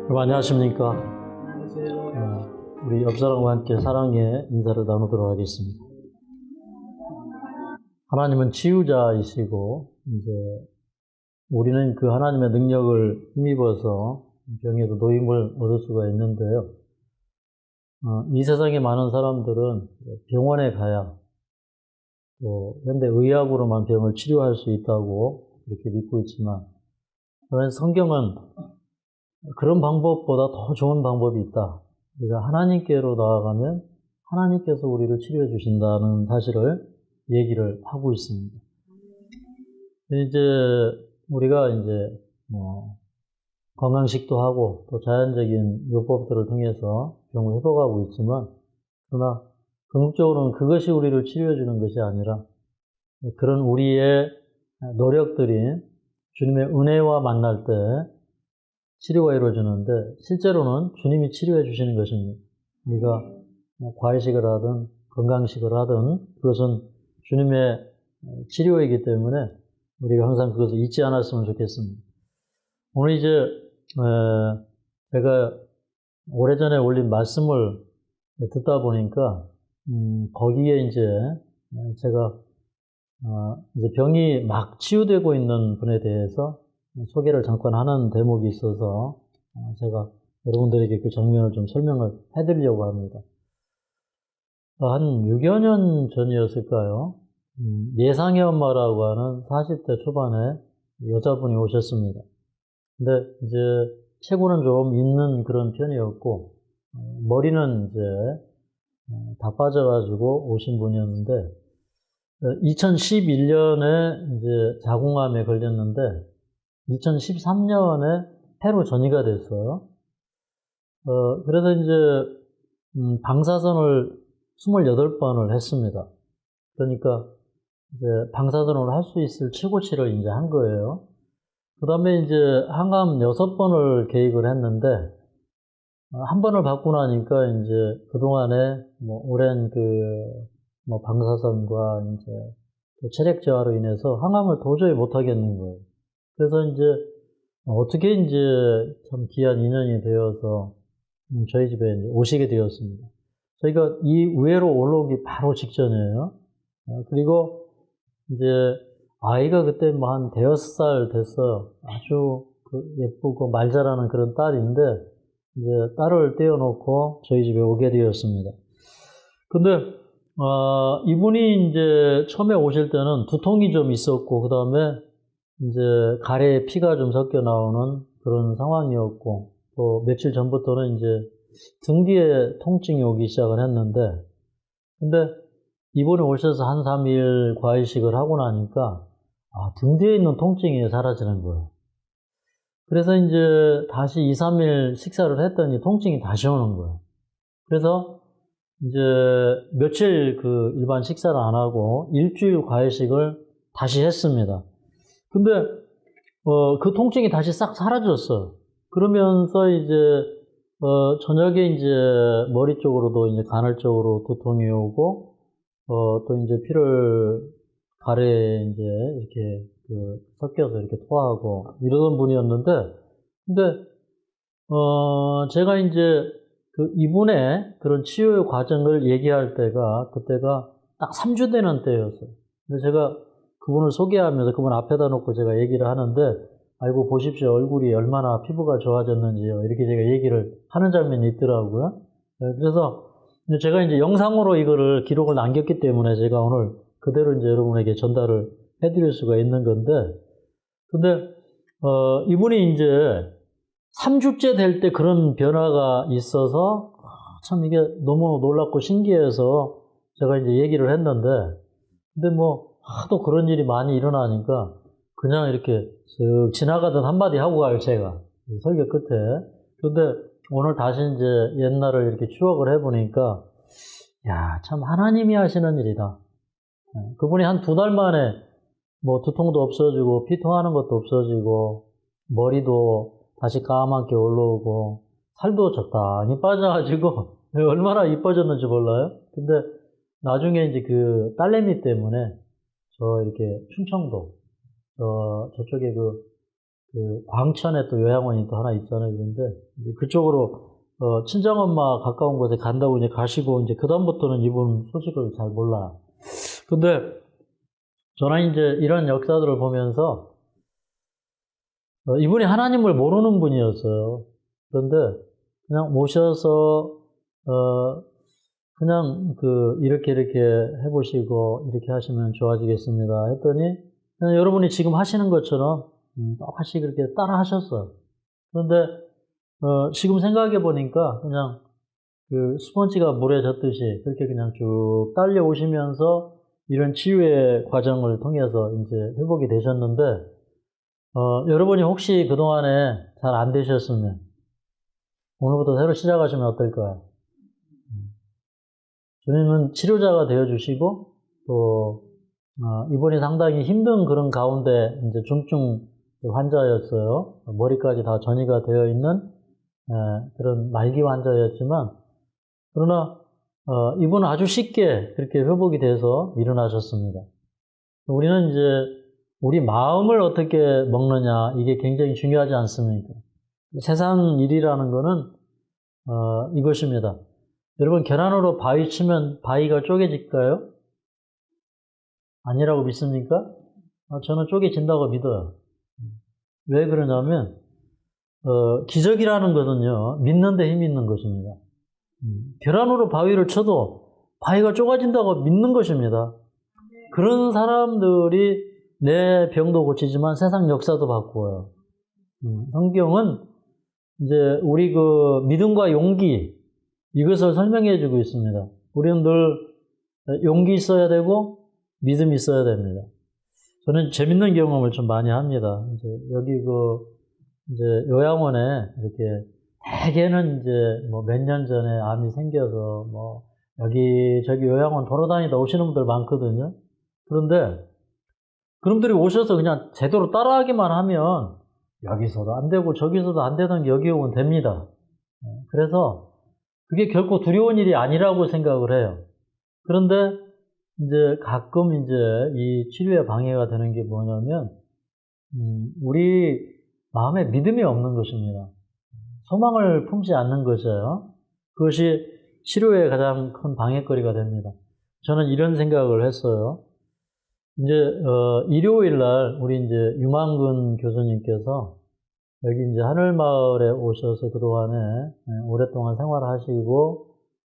여러분 안녕하십니까. 안녕하세요. 우리 옆 사람과 함께 사랑의 인사를 나누도록 하겠습니다. 하나님은 치유자이시고 이제 우리는 그 하나님의 능력을 힘입어서 병에서 노임을 얻을 수가 있는데요. 이 세상에 많은 사람들은 병원에 가야 또 현대 의학으로만 병을 치료할 수 있다고 그렇게 믿고 있지만, 그러나 성경은 그런 방법보다 더 좋은 방법이 있다. 우리가 하나님께로 나아가면 하나님께서 우리를 치료해 주신다는 사실을 얘기를 하고 있습니다. 이제 우리가 이제 건강식도 하고 또 자연적인 요법들을 통해서 병을 회복하고 있지만, 그러나 궁극적으로는 그것이 우리를 치료해 주는 것이 아니라 그런 우리의 노력들이 주님의 은혜와 만날 때 치료가 이루어지는데, 실제로는 주님이 치료해 주시는 것입니다. 우리가 과외식을 하든 건강식을 하든 그것은 주님의 치료이기 때문에 우리가 항상 그것을 잊지 않았으면 좋겠습니다. 오늘 이제 제가 오래전에 올린 말씀을 듣다 보니까 거기에 이제 제가 이제 병이 막 치유되고 있는 분에 대해서 소개를 잠깐 하는 대목이 있어서 제가 여러분들에게 그 장면을 좀 설명을 해드리려고 합니다. 한 6여 년 전이었을까요? 예상의 엄마라고 하는 40대 초반에 여자분이 오셨습니다. 근데 이제 체구는 좀 있는 그런 편이었고, 머리는 이제 다 빠져가지고 오신 분이었는데, 2011년에 이제 자궁암에 걸렸는데 2013년에 폐로 전이가 됐어요. 그래서 이제 방사선을 28번을 했습니다. 그러니까 이제 방사선을 할 수 있을 최고치를 이제 한 거예요. 그 다음에 이제 항암 6번을 계획을 했는데, 한 번을 받고 나니까 이제 그동안에 오랜 방사선과 이제 또 체력 저하로 인해서 항암을 도저히 못 하겠는 거예요. 그래서 이제 어떻게 이제 참 귀한 인연이 되어서 저희 집에 이제 오시게 되었습니다. 저희가 이 우회로 올라오기 바로 직전이에요. 그리고 이제 아이가 그때 한 5살 됐어요. 아주 예쁘고 말 잘하는 그런 딸인데, 이제 딸을 떼어놓고 저희 집에 오게 되었습니다. 근데 이분이 이제 처음에 오실 때는 두통이 좀 있었고, 그 다음에 이제 가래에 피가 좀 섞여 나오는 그런 상황이었고, 또 며칠 전부터는 이제 등 뒤에 통증이 오기 시작을 했는데, 근데 이번에 오셔서 한 3일 과외식을 하고 나니까 등 뒤에 있는 통증이 사라지는 거예요. 그래서 이제 다시 2, 3일 식사를 했더니 통증이 다시 오는 거예요. 그래서 이제 며칠 일반 식사를 안 하고 일주일 과외식을 다시 했습니다. 근데 그 통증이 다시 싹 사라졌어요. 그러면서 이제 저녁에 이제 머리 쪽으로도 이제 간헐적으로 두통이 오고, 또 이제 피를 가래에 이제 이렇게 섞여서 이렇게 토하고 이러던 분이었는데, 근데 제가 이제 이분의 그런 치유의 과정을 얘기할 때가, 그때가 딱 3주 되는 때였어요. 근데 제가 그분을 소개하면서 그분 앞에다 놓고 제가 얘기를 하는데, 아이고 보십시오, 얼굴이 얼마나 피부가 좋아졌는지요, 이렇게 제가 얘기를 하는 장면이 있더라고요. 그래서 제가 이제 영상으로 이거를 기록을 남겼기 때문에 제가 오늘 그대로 이제 여러분에게 전달을 해드릴 수가 있는 건데, 근데 이분이 이제 3주째 될 때 그런 변화가 있어서 참 이게 너무 놀랍고 신기해서 제가 이제 얘기를 했는데, 근데 하도 그런 일이 많이 일어나니까 그냥 이렇게 쓱 지나가던 한마디 하고 가요, 제가. 설교 끝에. 근데 오늘 다시 이제 옛날을 이렇게 추억을 해보니까, 야, 참 하나님이 하시는 일이다. 그분이 한 2달 만에 두통도 없어지고, 피통하는 것도 없어지고, 머리도 다시 까맣게 올라오고, 살도 적당히 빠져가지고, 얼마나 이뻐졌는지 몰라요? 근데 나중에 이제 딸내미 때문에 저 이렇게 충청도, 저쪽에 그 광천에 또 요양원이 또 하나 있잖아요. 그런데 이제 그쪽으로 친정엄마 가까운 곳에 간다고 이제 가시고 이제 그다음부터는 이분 소식을 잘 몰라요. 근데 저는 이제 이런 역사들을 보면서 이분이 하나님을 모르는 분이었어요. 그런데 그냥 모셔서 그냥 이렇게 해보시고 이렇게 하시면 좋아지겠습니다 했더니 그냥 여러분이 지금 하시는 것처럼 똑같이 그렇게 따라 하셨어요. 그런데 지금 생각해 보니까 그냥 그 스펀지가 물에 젖듯이 그렇게 그냥 쭉 딸려오시면서 이런 치유의 과정을 통해서 이제 회복이 되셨는데 여러분이 혹시 그동안에 잘 안 되셨으면 오늘부터 새로 시작하시면 어떨까요? 주님은 치료자가 되어주시고 또 이분이 상당히 힘든 그런 가운데 이제 중증 환자였어요. 머리까지 다 전이가 되어 있는 그런 말기 환자였지만 그러나 이분은 아주 쉽게 그렇게 회복이 돼서 일어나셨습니다. 우리는 이제 우리 마음을 어떻게 먹느냐 이게 굉장히 중요하지 않습니까? 세상 일이라는 거는 이것입니다. 여러분 계란으로 바위 치면 바위가 쪼개질까요? 아니라고 믿습니까? 저는 쪼개진다고 믿어요. 왜 그러냐면 기적이라는 것은요 믿는 데 힘이 있는 것입니다. 계란으로 바위를 쳐도 바위가 쪼개진다고 믿는 것입니다. 그런 사람들이 내 병도 고치지만 세상 역사도 바꾸어요. 성경은 이제 우리 그 믿음과 용기 이것을 설명해 주고 있습니다. 우리는 늘 용기 있어야 되고 믿음이 있어야 됩니다. 저는 재밌는 경험을 좀 많이 합니다. 이제 여기 이제 요양원에 이렇게 대개는 이제 뭐 몇 년 전에 암이 생겨서 뭐 여기저기 요양원 돌아다니다 오시는 분들 많거든요. 그런데 그분들이 오셔서 그냥 제대로 따라하기만 하면 여기서도 안 되고 저기서도 안 되던 게 여기 오면 됩니다. 그래서 그게 결코 두려운 일이 아니라고 생각을 해요. 그런데 이제 가끔 이제 이 치료에 방해가 되는 게 뭐냐면 우리 마음에 믿음이 없는 것입니다. 소망을 품지 않는 것이에요. 그것이 치료의 가장 큰 방해거리가 됩니다. 저는 이런 생각을 했어요. 이제 일요일 날 우리 이제 유만근 교수님께서 여기 이제 하늘마을에 오셔서 그동안에 오랫동안 생활하시고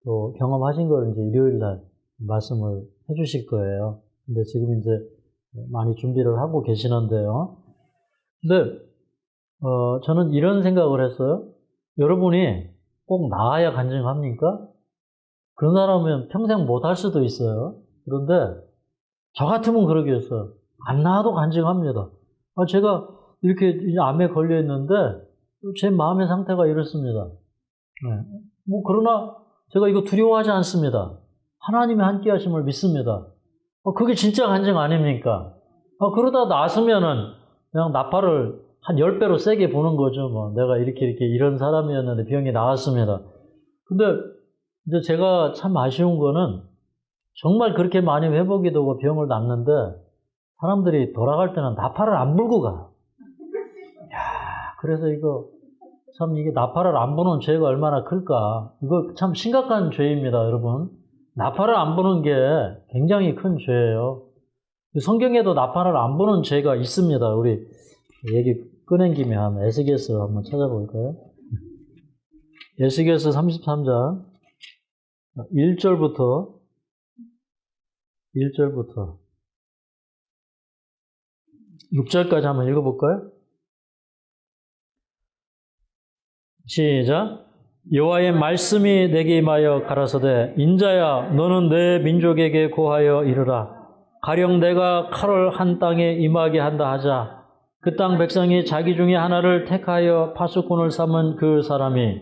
또 경험하신 걸 이제 일요일 날 말씀을 해주실 거예요. 근데 지금 이제 많이 준비를 하고 계시는데요. 근데 저는 이런 생각을 했어요. 여러분이 꼭 나아야 간증합니까? 그런 사람은 평생 못 할 수도 있어요. 그런데 저 같으면 그러겠어요. 안 나아도 간증합니다. 제가 이렇게 암에 걸려 있는데 제 마음의 상태가 이렇습니다. 뭐 그러나 제가 이거 두려워하지 않습니다. 하나님의 함께 하심을 믿습니다. 그게 진짜 간증 아닙니까? 그러다 나서면은 그냥 나팔을 한 10배로 세게 부는 거죠. 뭐 내가 이렇게 이런 사람이었는데 병이 나았습니다. 근데 이제 제가 참 아쉬운 거는 정말 그렇게 많이 회복이 되고 병을 낫는데 사람들이 돌아갈 때는 나팔을 안 불고 가요. 그래서 이게 나팔을 안 부는 죄가 얼마나 클까. 이거 참 심각한 죄입니다, 여러분. 나팔을 안 부는 게 굉장히 큰 죄예요. 성경에도 나팔을 안 부는 죄가 있습니다. 우리 얘기 꺼낸 김에 한번 에스겔서 한번 찾아볼까요? 에스겔서 33장 1절부터 6절까지 한번 읽어볼까요? 시작. 여호와의 말씀이 내게 임하여 가라사대 인자야 너는 내 민족에게 고하여 이르라. 가령 내가 칼을 한 땅에 임하게 한다 하자. 그 땅 백성이 자기 중에 하나를 택하여 파수꾼을 삼은 그 사람이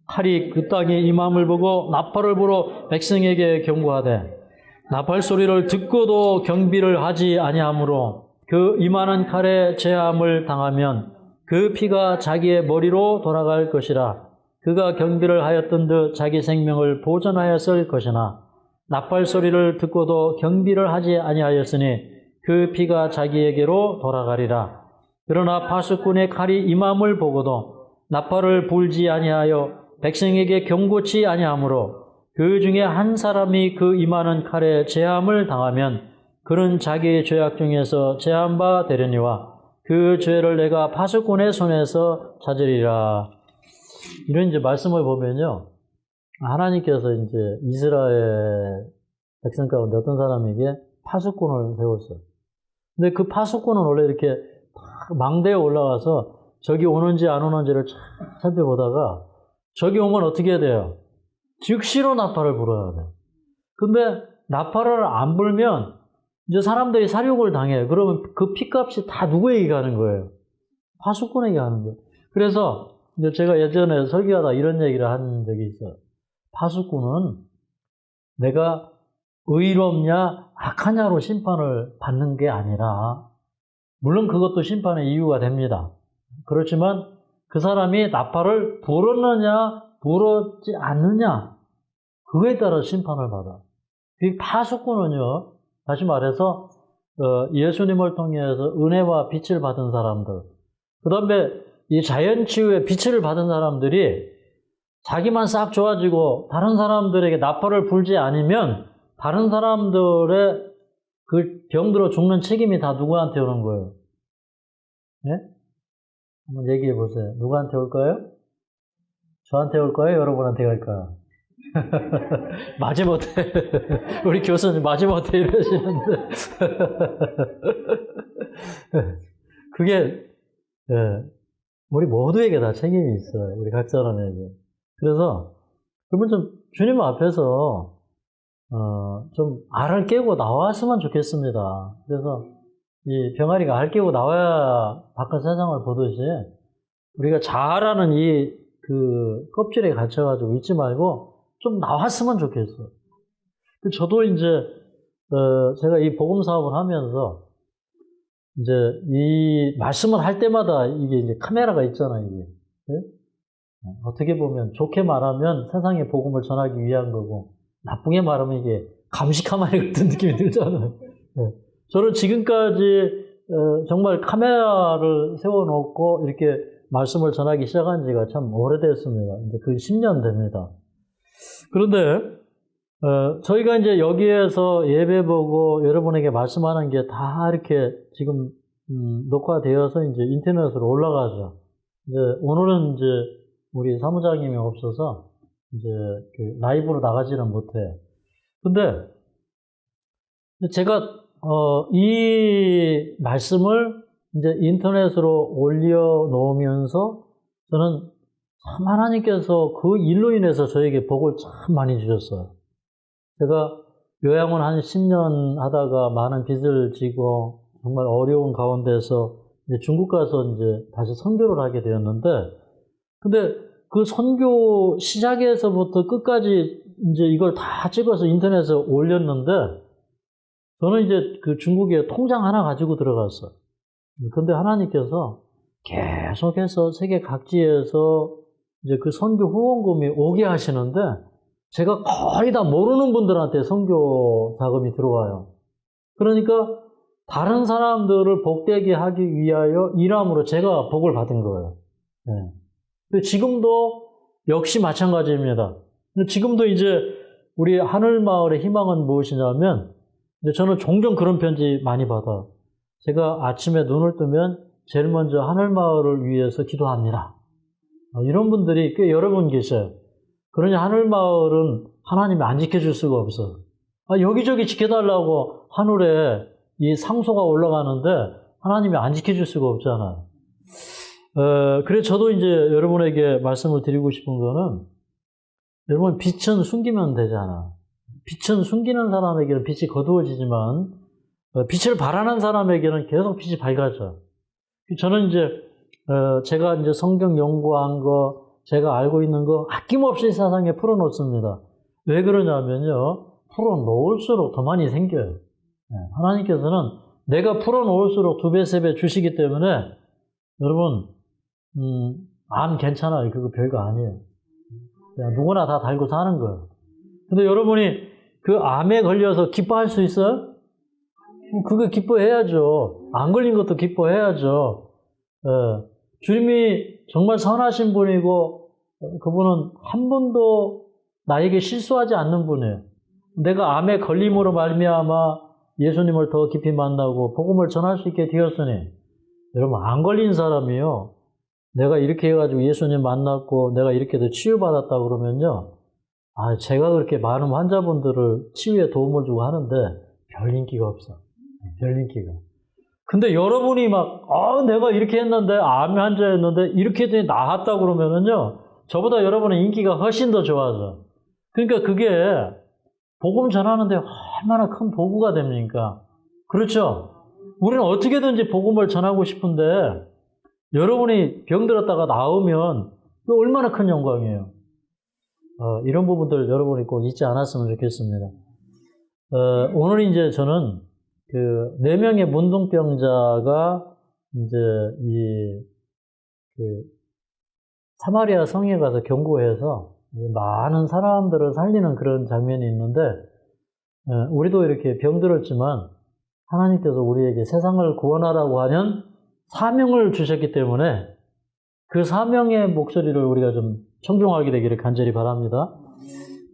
칼이 그 땅에 임함을 보고 나팔을 불어 백성에게 경고하되 나팔 소리를 듣고도 경비를 하지 아니하므로 그 임하는 칼에 제함을 당하면 그 피가 자기의 머리로 돌아갈 것이라. 그가 경비를 하였던 듯 자기 생명을 보존하였을 것이나 나팔 소리를 듣고도 경비를 하지 아니하였으니 그 피가 자기에게로 돌아가리라. 그러나 파수꾼의 칼이 임함을 보고도 나팔을 불지 아니하여 백성에게 경고치 아니하므로 그 중에 한 사람이 그 임하는 칼에 제함을 당하면 그는 자기의 죄악 중에서 제한 바 되려니와 그 죄를 내가 파수꾼의 손에서 찾으리라. 이런 이제 말씀을 보면요, 하나님께서 이제 이스라엘 백성 가운데 어떤 사람에게 파수꾼을 세웠어요. 근데 그 파수꾼은 원래 이렇게 망대에 올라가서 저기 오는지 안 오는지를 쫙 살펴보다가 저기 오면 어떻게 해야 돼요? 즉시로 나팔을 불어야 돼요. 근데 나팔을 안 불면 이제 사람들이 사륙을 당해요. 그러면 그 피값이 다 누구에게 가는 거예요? 파수꾼에게 가는 거예요. 그래서 이제 제가 예전에 설교하다 이런 얘기를 한 적이 있어요. 파수꾼은 내가 의롭냐 악하냐로 심판을 받는 게 아니라, 물론 그것도 심판의 이유가 됩니다. 그렇지만 그 사람이 나팔을 불었느냐 불었지 않느냐, 그거에 따라 심판을 받아. 그 파수꾼은요, 다시 말해서 예수님을 통해서 은혜와 빛을 받은 사람들, 그 다음에 이 자연치유의 빛을 받은 사람들이 자기만 싹 좋아지고 다른 사람들에게 나팔을 불지 않으면 다른 사람들의 그 병들어 죽는 책임이 다 누구한테 오는 거예요? 예? 한번 얘기해 보세요. 누구한테 올까요? 저한테 올까요? 여러분한테 갈까요? 마지못해 우리 교수님 마지못해 이러시는데 그게 우리 모두에게 다 책임이 있어요. 우리 각 사람에게. 그래서 그러면 좀 주님 앞에서 좀 알을 깨고 나왔으면 좋겠습니다. 그래서 이 병아리가 알 깨고 나와야 바깥 세상을 보듯이 우리가 잘하는 이 그 껍질에 갇혀가지고 있지 말고 좀 나왔으면 좋겠어요. 저도 이제 제가 이 복음 사업을 하면서 이제 이 말씀을 할 때마다 이게 이제 카메라가 있잖아요. 이게 네? 어떻게 보면 좋게 말하면 세상에 복음을 전하기 위한 거고, 나쁘게 말하면 이게 감시 카메라 같은 느낌이 들잖아요. 네. 저는 지금까지 정말 카메라를 세워놓고 이렇게 말씀을 전하기 시작한 지가 참 오래됐습니다. 이제 거의 10년 됩니다. 그런데 저희가 이제 여기에서 예배 보고 여러분에게 말씀하는 게 다 이렇게 지금 녹화되어서 이제 인터넷으로 올라가죠. 이제 오늘은 이제 우리 사무장님이 없어서 이제 그 라이브로 나가지는 못해. 근데 제가 이 말씀을 이제 인터넷으로 올려놓으면서 저는 참 하나님께서 그 일로 인해서 저에게 복을 참 많이 주셨어요. 제가 요양원 한 10년 하다가 많은 빚을 지고 정말 어려운 가운데서 이제 중국 가서 이제 다시 선교를 하게 되었는데, 근데 그 선교 시작에서부터 끝까지 이제 이걸 다 찍어서 인터넷에 올렸는데, 저는 이제 그 중국에 통장 하나 가지고 들어갔어요. 근데 하나님께서 계속해서 세계 각지에서 이제 그 선교 후원금이 오게 하시는데, 제가 거의 다 모르는 분들한테 선교 자금이 들어와요. 그러니까 다른 사람들을 복되게 하기 위하여 일함으로 제가 복을 받은 거예요. 네. 지금도 역시 마찬가지입니다. 지금도 이제 우리 하늘마을의 희망은 무엇이냐면, 이제 저는 종종 그런 편지 많이 받아요. 제가 아침에 눈을 뜨면 제일 먼저 하늘마을을 위해서 기도합니다. 이런 분들이 꽤 여러 분 계셔요. 그러니 하늘마을은 하나님이 안 지켜줄 수가 없어요. 여기저기 지켜달라고 하늘에 이 상소가 올라가는데 하나님이 안 지켜줄 수가 없잖아요. 그래서 저도 이제 여러분에게 말씀을 드리고 싶은 거는, 여러분 빛은 숨기면 되잖아. 빛은 숨기는 사람에게는 빛이 거두어지지만 빛을 발하는 사람에게는 계속 빛이 밝아져. 저는 이제 제가 이제 성경 연구한 거, 제가 알고 있는 거 아낌없이 세상에 풀어놓습니다. 왜 그러냐면요, 풀어놓을수록 더 많이 생겨요. 하나님께서는 내가 풀어놓을수록 2배, 3배 주시기 때문에 여러분 암 괜찮아요. 그거 별거 아니에요. 그냥 누구나 다 달고 사는 거예요. 근데 여러분이 그 암에 걸려서 기뻐할 수 있어요? 그거 기뻐해야죠. 안 걸린 것도 기뻐해야죠. 주님이 정말 선하신 분이고 그분은 한 번도 나에게 실수하지 않는 분이에요. 내가 암에 걸림으로 말미암아 예수님을 더 깊이 만나고 복음을 전할 수 있게 되었으니 여러분 안 걸린 사람이요. 내가 이렇게 해가지고 예수님 만났고 내가 이렇게 더 치유받았다 그러면요. 제가 그렇게 많은 환자분들을 치유에 도움을 주고 하는데 별 인기가 없어. 별 인기가. 근데 여러분이 내가 이렇게 했는데, 암 환자였는데, 이렇게 했더니 나았다 그러면은요, 저보다 여러분의 인기가 훨씬 더 좋아져. 그러니까 그게, 복음 전하는데 얼마나 큰 도구가 됩니까? 그렇죠? 우리는 어떻게든지 복음을 전하고 싶은데, 여러분이 병들었다가 나으면, 그 얼마나 큰 영광이에요. 이런 부분들 여러분이 꼭 잊지 않았으면 좋겠습니다. 오늘 이제 저는, 4명의 문둥병자가 이제 사마리아 성에 가서 경고해서 많은 사람들을 살리는 그런 장면이 있는데, 우리도 이렇게 병들었지만 하나님께서 우리에게 세상을 구원하라고 하는 사명을 주셨기 때문에 그 사명의 목소리를 우리가 좀 청중하게 되기를 간절히 바랍니다.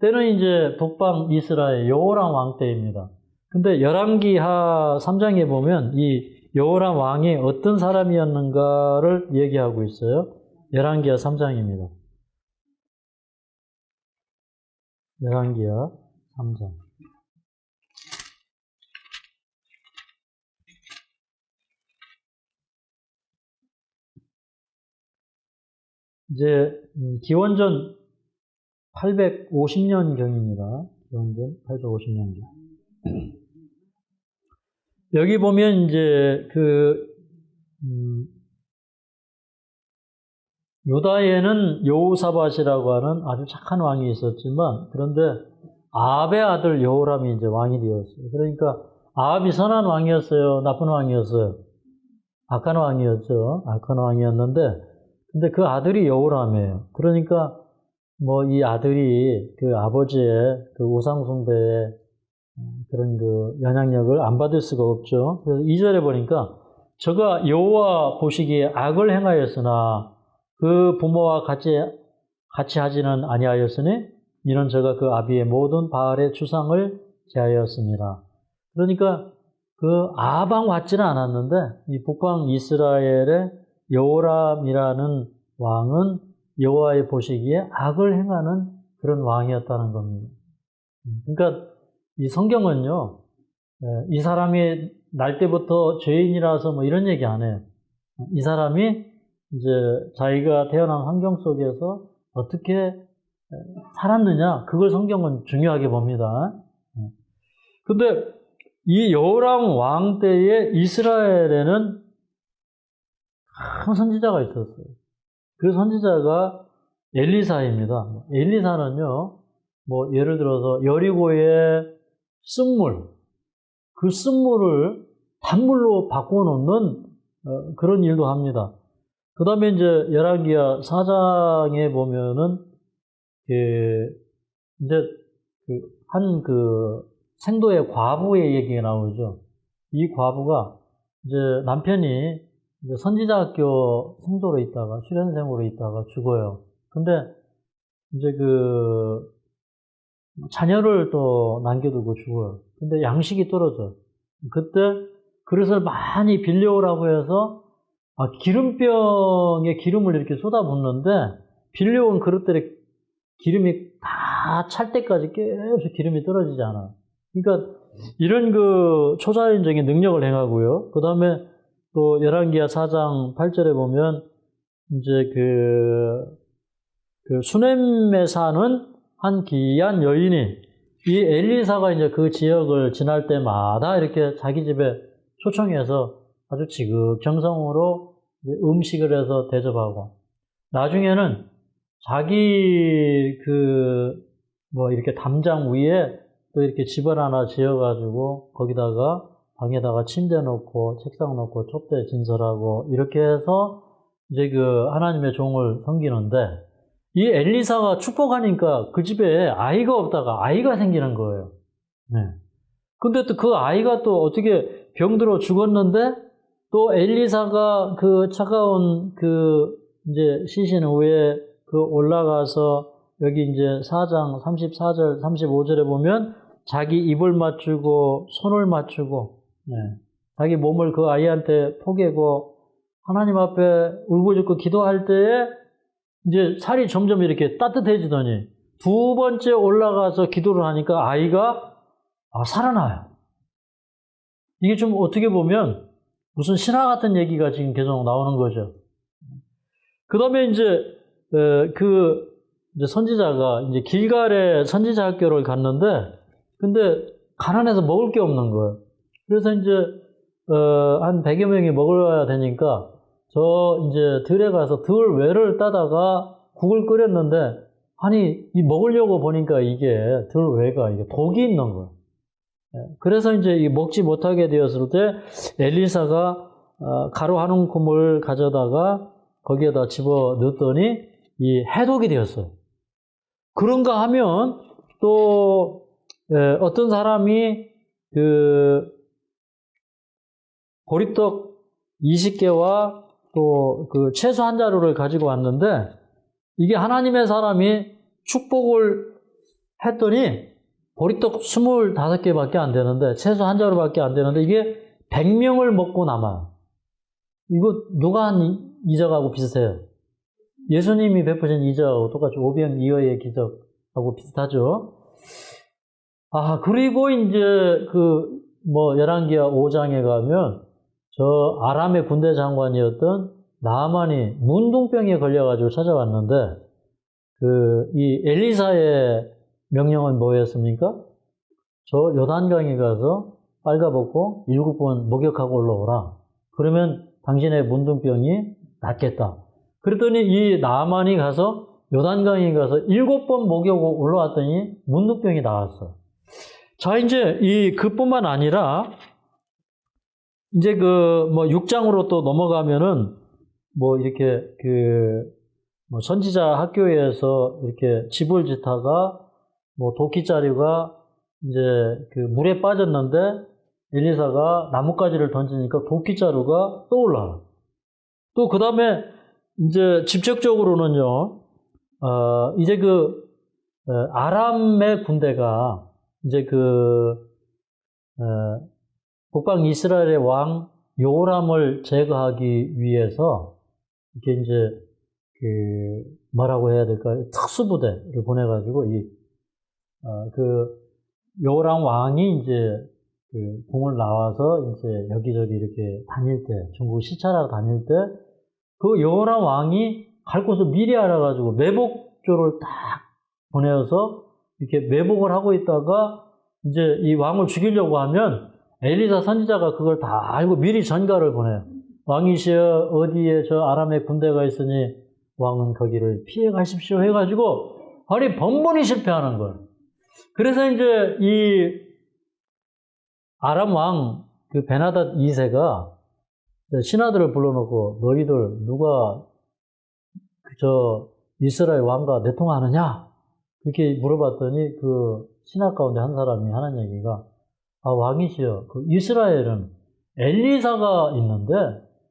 때는 이제 북방 이스라엘 여호람 왕 때입니다. 근데 열왕기하 3장에 보면 이 여호람 왕이 어떤 사람이었는가를 얘기하고 있어요. 열왕기하 3장입니다. 열왕기하 3장. 이제 기원전 850년경입니다. 기원전 850년경. 여기 보면 이제 유다에는 여호사밧이라고 하는 아주 착한 왕이 있었지만, 그런데 아합의 아들 여호람이 이제 왕이 되었어요. 그러니까 아합이 선한 왕이었어요? 나쁜 왕이었어요? 악한 왕이었죠. 악한 왕이었는데, 근데 그 아들이 여호람이에요. 그러니까 이 아들이 그 아버지의 그 우상숭배의 그런 영향력을 안 받을 수가 없죠. 그래서 2절에 보니까 저가 여호와 보시기에 악을 행하였으나 그 부모와 같이 하지는 아니하였으니 이는 저가 그 아비의 모든 바알의 주상을 제하였습니다. 그러니까 그 아방 왔지는 않았는데 이 북방 이스라엘의 여호람이라는 왕은 여호와의 보시기에 악을 행하는 그런 왕이었다는 겁니다. 그러니까 이 성경은요, 이 사람이 날 때부터 죄인이라서 이런 얘기 안 해요. 이 사람이 이제 자기가 태어난 환경 속에서 어떻게 살았느냐, 그걸 성경은 중요하게 봅니다. 근데 이 여호람 왕 때에 이스라엘에는 큰 선지자가 있었어요. 그 선지자가 엘리사입니다. 엘리사는요, 예를 들어서 여리고의 쓴물, 그 쓴물을 단물로 바꿔놓는 그런 일도 합니다. 그 다음에 이제 열왕기하 4장에 보면은 생도의 과부의 얘기가 나오죠. 이 과부가 이제 남편이 이제 선지자학교 생도로 있다가 수련생으로 있다가 죽어요. 근데 이제 자녀를 또 남겨두고 죽어요. 근데 양식이 떨어져. 그때 그릇을 많이 빌려오라고 해서 기름병에 기름을 이렇게 쏟아붓는데 빌려온 그릇들에 기름이 다 찰 때까지 계속 기름이 떨어지지 않아요. 그러니까 이런 초자연적인 능력을 행하고요. 그 다음에 또 열왕기하 4장 8절에 보면 이제 수넴에 사는 한 귀한 여인이 이 엘리사가 이제 그 지역을 지날 때마다 이렇게 자기 집에 초청해서 아주 지극정성으로 음식을 해서 대접하고, 나중에는 자기 이렇게 담장 위에 또 이렇게 집을 하나 지어가지고 거기다가 방에다가 침대 놓고 책상 놓고 촛대 진설하고 이렇게 해서 이제 하나님의 종을 섬기는데, 이 엘리사가 축복하니까 그 집에 아이가 없다가 아이가 생기는 거예요. 네. 근데 또 그 아이가 또 어떻게 병들어 죽었는데 또 엘리사가 그 차가운 그 이제 시신 후에 그 올라가서 여기 이제 4장 34절, 35절에 보면 자기 입을 맞추고 손을 맞추고 자기 몸을 그 아이한테 포개고 하나님 앞에 울부짖고 기도할 때에 이제 살이 점점 이렇게 따뜻해지더니 두 번째 올라가서 기도를 하니까 아이가 살아나요. 이게 좀 어떻게 보면 무슨 신화 같은 얘기가 지금 계속 나오는 거죠. 그 다음에 이제 이제 선지자가 이제 길갈에 선지자 학교를 갔는데 근데 가난해서 먹을 게 없는 거예요. 그래서 이제 한 100여 명이 먹어야 되니까 저 이제 들에 가서 들 외를 따다가 국을 끓였는데 아니 이 먹으려고 보니까 이게 들 외가 이게 독이 있는 거예요. 그래서 이제 이 먹지 못하게 되었을 때 엘리사가 가루 한 움큼을 가져다가 거기에다 집어 넣었더니 이 해독이 되었어요. 그런가 하면 또 어떤 사람이 그 보리떡 20개와 또 그 채소 한 자루를 가지고 왔는데 이게 하나님의 사람이 축복을 했더니 보리떡 25개밖에 안 되는데 채소 한 자루밖에 안 되는데 이게 100명을 먹고 남아요. 이거 누가 한 이적하고 비슷해요. 예수님이 베푸신 이적하고 똑같이 오병이어의 기적하고 비슷하죠. 그리고 이제 열왕기하 5장에 가면 저 아람의 군대 장관이었던 나아만이 문둥병에 걸려가지고 찾아왔는데 이 엘리사의 명령은 뭐였습니까? 저 요단강에 가서 빨가벗고 7번 목욕하고 올라오라. 그러면 당신의 문둥병이 낫겠다. 그랬더니 이 나아만이 가서 요단강에 가서 7번 목욕하고 올라왔더니 문둥병이 나왔어. 자, 이제 그뿐만 아니라 이제 6장으로 또 넘어가면은 이렇게 선지자 학교에서 이렇게 집을 짓다가 도끼자루가 이제 물에 빠졌는데 엘리사가 나뭇가지를 던지니까 도끼자루가 떠올라요. 또 그 다음에 이제 직접적으로는요, 이제 아람의 군대가 이제 북방 이스라엘의 왕 요람을 제거하기 위해서 이렇게 이제 뭐라고 해야 될까요? 특수부대를 보내가지고 요람 왕이 이제 궁을 나와서 이제 여기저기 이렇게 다닐 때, 중국 시찰하러 다닐 때, 그 요람 왕이 갈 곳을 미리 알아가지고 매복조를 딱 보내서 이렇게 매복을 하고 있다가 이제 이 왕을 죽이려고 하면 엘리사 선지자가 그걸 다 알고 미리 전가를 보내요. 왕이시여 어디에 저 아람의 군대가 있으니 왕은 거기를 피해 가십시오 해가지고 아니 번번이 실패하는 거예요. 그래서 이제 이 아람 왕 베나닷 2세가 신하들을 불러놓고 너희들 누가 저 이스라엘 왕과 내통하느냐 이렇게 물어봤더니 그 신하 가운데 한 사람이 하는 얘기가 왕이시여 이스라엘은 엘리사가 있는데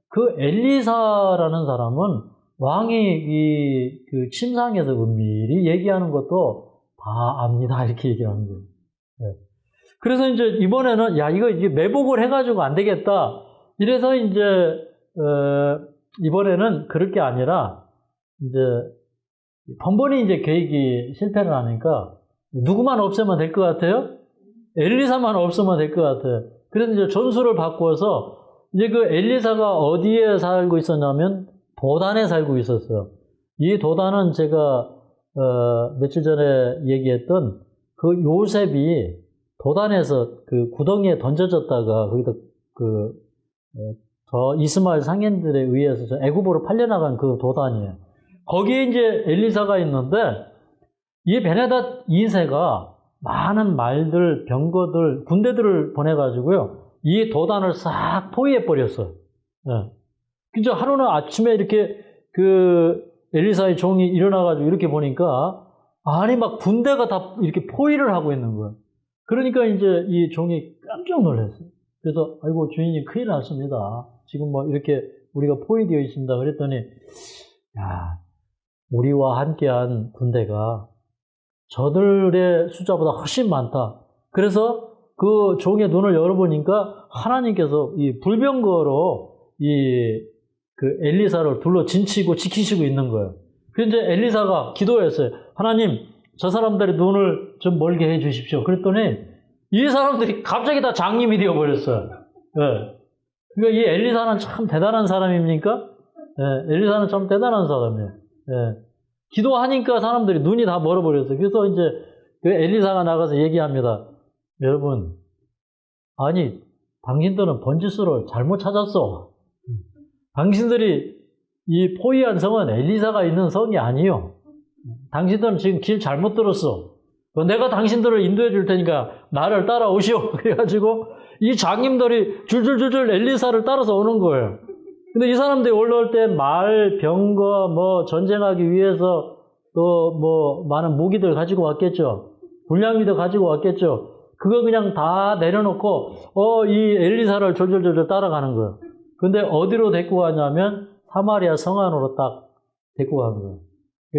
그 엘리사라는 사람은 왕이 침상에서 은밀히 얘기하는 것도 다 압니다 이렇게 얘기하는 거예요. 네. 그래서 이제 이번에는 이게 매복을 해가지고 안 되겠다. 이래서 이제 이번에는 그럴 게 아니라 이제 번번이 이제 계획이 실패를 하니까 누구만 없애면 될 것 같아요? 엘리사만 없으면 될 것 같아요. 그래서 이제 전술을 바꿔서 이제 엘리사가 어디에 살고 있었냐면 도단에 살고 있었어요. 이 도단은 제가 며칠 전에 얘기했던 그 요셉이 도단에서 구덩이에 던져졌다가 거기다 저 이스마엘 상인들에 의해서 저 애굽으로 팔려나간 그 도단이에요. 거기에 이제 엘리사가 있는데 이 베나닷 2세가 많은 말들, 병거들, 군대들을 보내가지고요. 이 도단을 싹 포위해버렸어요. 네. 그죠? 하루는 아침에 이렇게 엘리사의 종이 일어나가지고 이렇게 보니까 아니 막 군대가 다 이렇게 포위를 하고 있는 거예요. 그러니까 이제 이 종이 깜짝 놀랐어요. 그래서 아이고 주인이 큰일 났습니다. 지금 뭐 이렇게 우리가 포위되어 있습니다. 그랬더니 야, 우리와 함께한 군대가 저들의 숫자보다 훨씬 많다. 그래서 그 종의 눈을 열어보니까 하나님께서 이 불병거로 그 엘리사를 둘러 진치고 지키시고 있는 거예요. 그래서 이제 엘리사가 기도했어요. 하나님, 저 사람들의 눈을 좀 멀게 해 주십시오. 그랬더니 이 사람들이 갑자기 다 장님이 되어버렸어요. 예. 그러니까 이 엘리사는 참 대단한 사람입니까? 예, 엘리사는 참 대단한 사람이에요. 예. 기도하니까 사람들이 눈이 다 멀어버렸어요. 그래서 이제 그 엘리사가 나가서 얘기합니다. 여러분, 아니, 당신들은 번지수를 잘못 찾았어. 당신들이 이 포위한 성은 엘리사가 있는 성이 아니요. 당신들은 지금 길 잘못 들었어. 내가 당신들을 인도해 줄 테니까 나를 따라오시오. 그래가지고 이 장님들이 줄줄줄줄 엘리사를 따라서 오는 거예요. 근데 이 사람들이 올라올 때 말, 병거, 뭐 전쟁하기 위해서 또 뭐 많은 무기들 가지고 왔겠죠. 군량미도 가지고 왔겠죠. 그거 그냥 다 내려놓고 이 엘리사를 졸졸졸졸 따라가는 거예요. 근데 어디로 데리고 가냐면 사마리아 성 안으로 딱 데리고 간 거예요.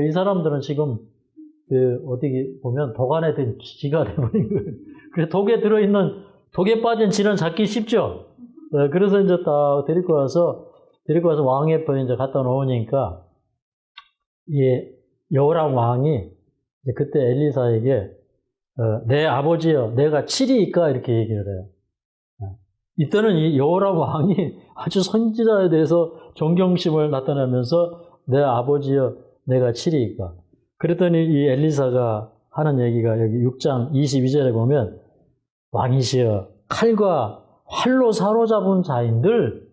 이 사람들은 지금 어디 보면 독안에 든 쥐가 돼버린 거예요. 그래서 독에 빠진 쥐는 잡기 쉽죠. 그래서 이제 딱 데리고 와서 왕 옆에 이제 갖다 놓으니까 여호람 왕이 이제 그때 엘리사에게 내 아버지여, 내가 칠이니까 이렇게 얘기를 해요. 이때는 이 여호람 왕이 아주 선지자에 대해서 존경심을 나타내면서 내 아버지여, 내가 칠이니까. 그랬더니 이 엘리사가 하는 얘기가 여기 6장 22절에 보면 왕이시여, 칼과 활로 사로잡은 자인들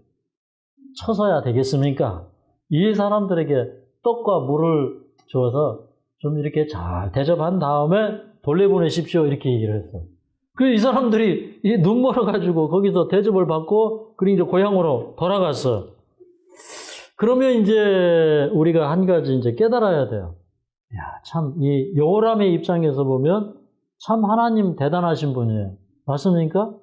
쳐서야 되겠습니까? 이 사람들에게 떡과 물을 주어서 좀 이렇게 잘 대접한 다음에 돌려보내십시오. 이렇게 얘기를 했어. 이 사람들이 눈 멀어가지고 거기서 대접을 받고, 그리고 이제 고향으로 돌아갔어. 그러면 이제 우리가 한 가지 이제 깨달아야 돼요. 참, 이 여호람의 입장에서 보면 참 하나님 대단하신 분이에요. 맞습니까?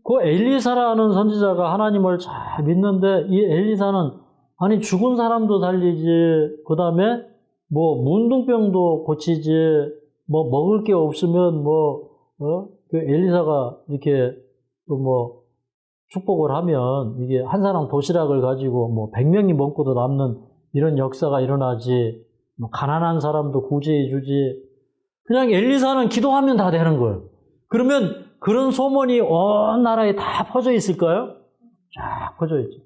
그 엘리사라는 선지자가 하나님을 잘 믿는데, 이 엘리사는 아니 죽은 사람도 살리지, 그 다음에 뭐 문둥병도 고치지, 뭐 먹을 게 없으면 그 엘리사가 이렇게 또 뭐 축복을 하면 이게 한 사람 도시락을 가지고 뭐 100명이 먹고도 남는 이런 역사가 일어나지, 뭐 가난한 사람도 구제해 주지. 그냥 엘리사는 기도하면 다 되는 거예요. 그러면 그런 소문이 온 나라에 다 퍼져 있을까요? 쫙 퍼져 있죠.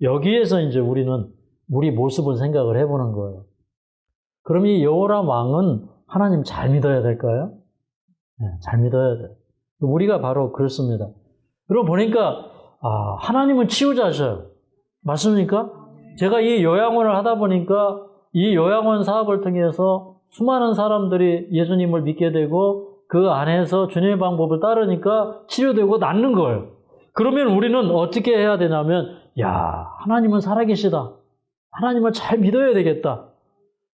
여기에서 이제 우리 모습을 생각을 해보는 거예요. 그럼 이 여호람 왕은 하나님 잘 믿어야 될까요? 네, 잘 믿어야 돼요. 우리가 바로 그렇습니다. 그러고 보니까 하나님은 치유자셔요. 맞습니까? 제가 이 요양원을 하다 보니까 이 요양원 사업을 통해서 수많은 사람들이 예수님을 믿게 되고 그 안에서 주님의 방법을 따르니까 치료되고 낫는 거예요. 그러면 우리는 어떻게 해야 되냐면, 하나님은 살아계시다. 하나님을 잘 믿어야 되겠다.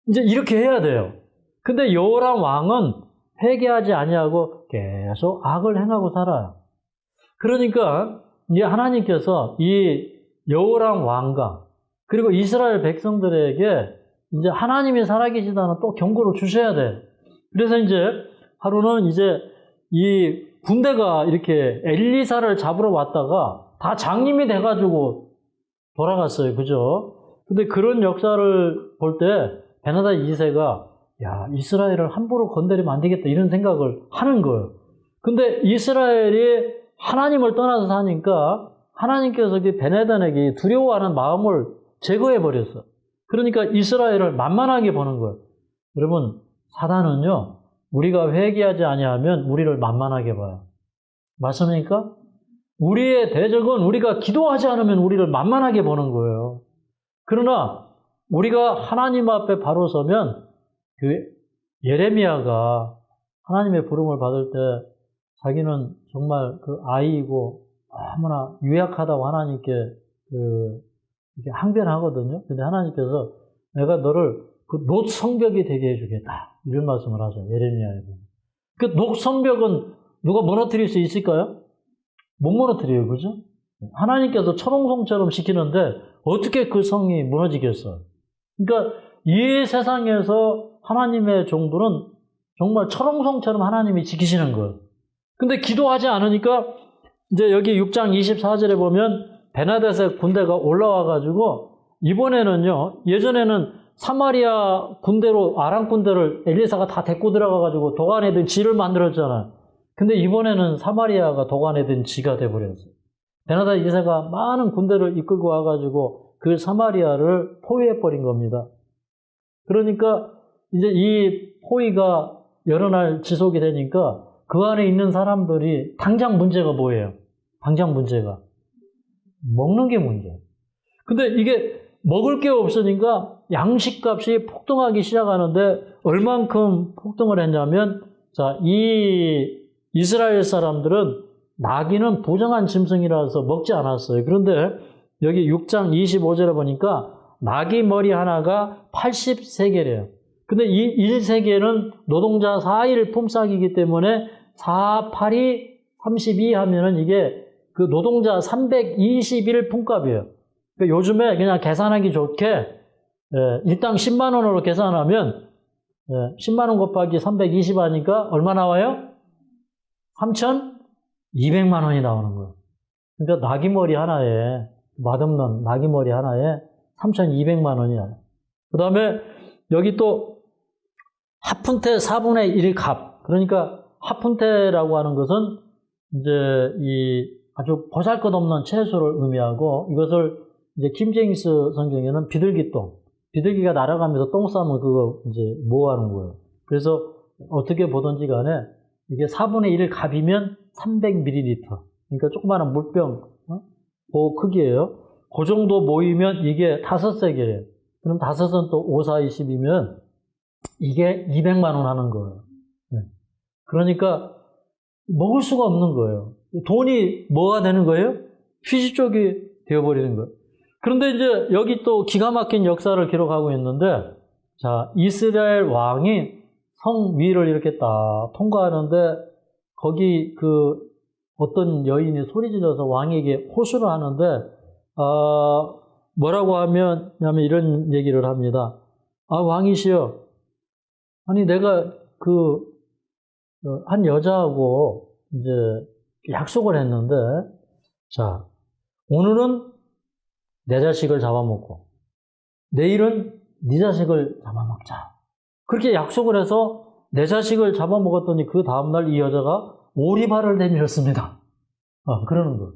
이제 이렇게 해야 돼요. 근데 여호람 왕은 회개하지 아니하고 계속 악을 행하고 살아요. 그러니까 이제 하나님께서 이 여호람 왕과 그리고 이스라엘 백성들에게 이제 하나님이 살아계시다는 또 경고를 주셔야 돼. 그래서 이제 하루는 이제 이 군대가 이렇게 엘리사를 잡으러 왔다가 다 장님이 돼가지고 돌아갔어요. 그죠? 근데 그런 역사를 볼 때 베나다 2세가 이스라엘을 함부로 건드리면 안 되겠다 이런 생각을 하는 거예요. 근데 이스라엘이 하나님을 떠나서 사니까 하나님께서 베나단에게 두려워하는 마음을 제거해 버렸어. 그러니까 이스라엘을 만만하게 보는 거예요. 여러분, 사단은요, 우리가 회개하지 아니하면 우리를 만만하게 봐요. 맞습니까? 우리의 대적은 우리가 기도하지 않으면 우리를 만만하게 보는 거예요. 그러나 우리가 하나님 앞에 바로 서면 예레미야가 하나님의 부름을 받을 때 자기는 정말 그 아이이고 너무나 유약하다고 하나님께 이렇게 항변하거든요. 근데 하나님께서 내가 너를 그 녹성벽이 되게 해주겠다. 이런 말씀을 하죠. 예레미야에 보면. 그 녹성벽은 누가 무너뜨릴 수 있을까요? 못 무너뜨려요. 그죠? 하나님께서 철옹성처럼 시키는데 어떻게 그 성이 무너지겠어요? 그러니까 이 세상에서 하나님의 종들은 정말 철옹성처럼 하나님이 지키시는 거예요. 근데 기도하지 않으니까 이제 여기 6장 24절에 보면 베나댓의 군대가 올라와가지고 이번에는요, 예전에는 사마리아 군대로 아람 군대를 엘리사가 다 데리고 들어가가지고 도관에 지를 만들었잖아요. 근데 이번에는 사마리아가 도관에 든 지가 돼버렸어요. 베나닷 2세가 많은 군대를 이끌고 와가지고 그 사마리아를 포위해버린 겁니다. 그러니까 이제 이 포위가 여러 날 지속이 되니까 그 안에 있는 사람들이 당장 문제가 뭐예요? 당장 문제가 먹는 게 문제예요. 근데 이게 먹을 게 없으니까 양식값이 폭등하기 시작하는데 얼만큼 폭등을 했냐면, 자, 이 이스라엘 사람들은 나귀는 부정한 짐승이라서 먹지 않았어요. 그런데 여기 6장 25절에 보니까 나귀 머리 하나가 80세겔이에요. 근데 이 1세겔은 노동자 4일 품삯이기 때문에 4, 8이 32 하면은 이게 그 노동자 321 품값이에요. 그러니까 요즘에 그냥 계산하기 좋게 일당 10만 원으로 계산하면 10만 원 곱하기 320 하니까 얼마 나와요? 3,200만 원이 나오는 거예요. 그러니까 나귀머리 하나에, 맛없는 나귀머리 하나에 3,200만 원이야. 그 다음에 여기 또 하푼테 4분의 1 값. 그러니까 하푼테라고 하는 것은 이제 이 아주 보잘것없는 채소를 의미하고, 이것을 이제 킴제임스 성경에는 비둘기똥, 비둘기가 날아가면서 똥 싸면 그거 이제 모아하는 거예요. 그래서 어떻게 보든지 간에 이게 4분의 1 값이면 300ml. 그러니까 조그마한 물병, 그 크기예요. 그 정도 모이면 이게 5세겔이에요. 그럼 5은 또 5, 4, 20이면 이게 200만 원 하는 거예요. 그러니까 먹을 수가 없는 거예요. 돈이 뭐가 되는 거예요? 휴지 쪽이 되어버리는 거예요. 그런데 이제 여기 또 기가 막힌 역사를 기록하고 있는데, 자, 이스라엘 왕이 성 위를 이렇게 딱 통과하는데, 거기 그 어떤 여인이 소리 질러서 왕에게 호소를 하는데, 뭐라고 하면 이런 얘기를 합니다. 아, 왕이시여. 아니, 내가 한 여자하고 이제 약속을 했는데, 자, 오늘은 내 자식을 잡아먹고, 내일은 네 자식을 잡아먹자. 그렇게 약속을 해서 내 자식을 잡아먹었더니 그 다음날 이 여자가 오리발을 내밀었습니다. 그러는 거예요.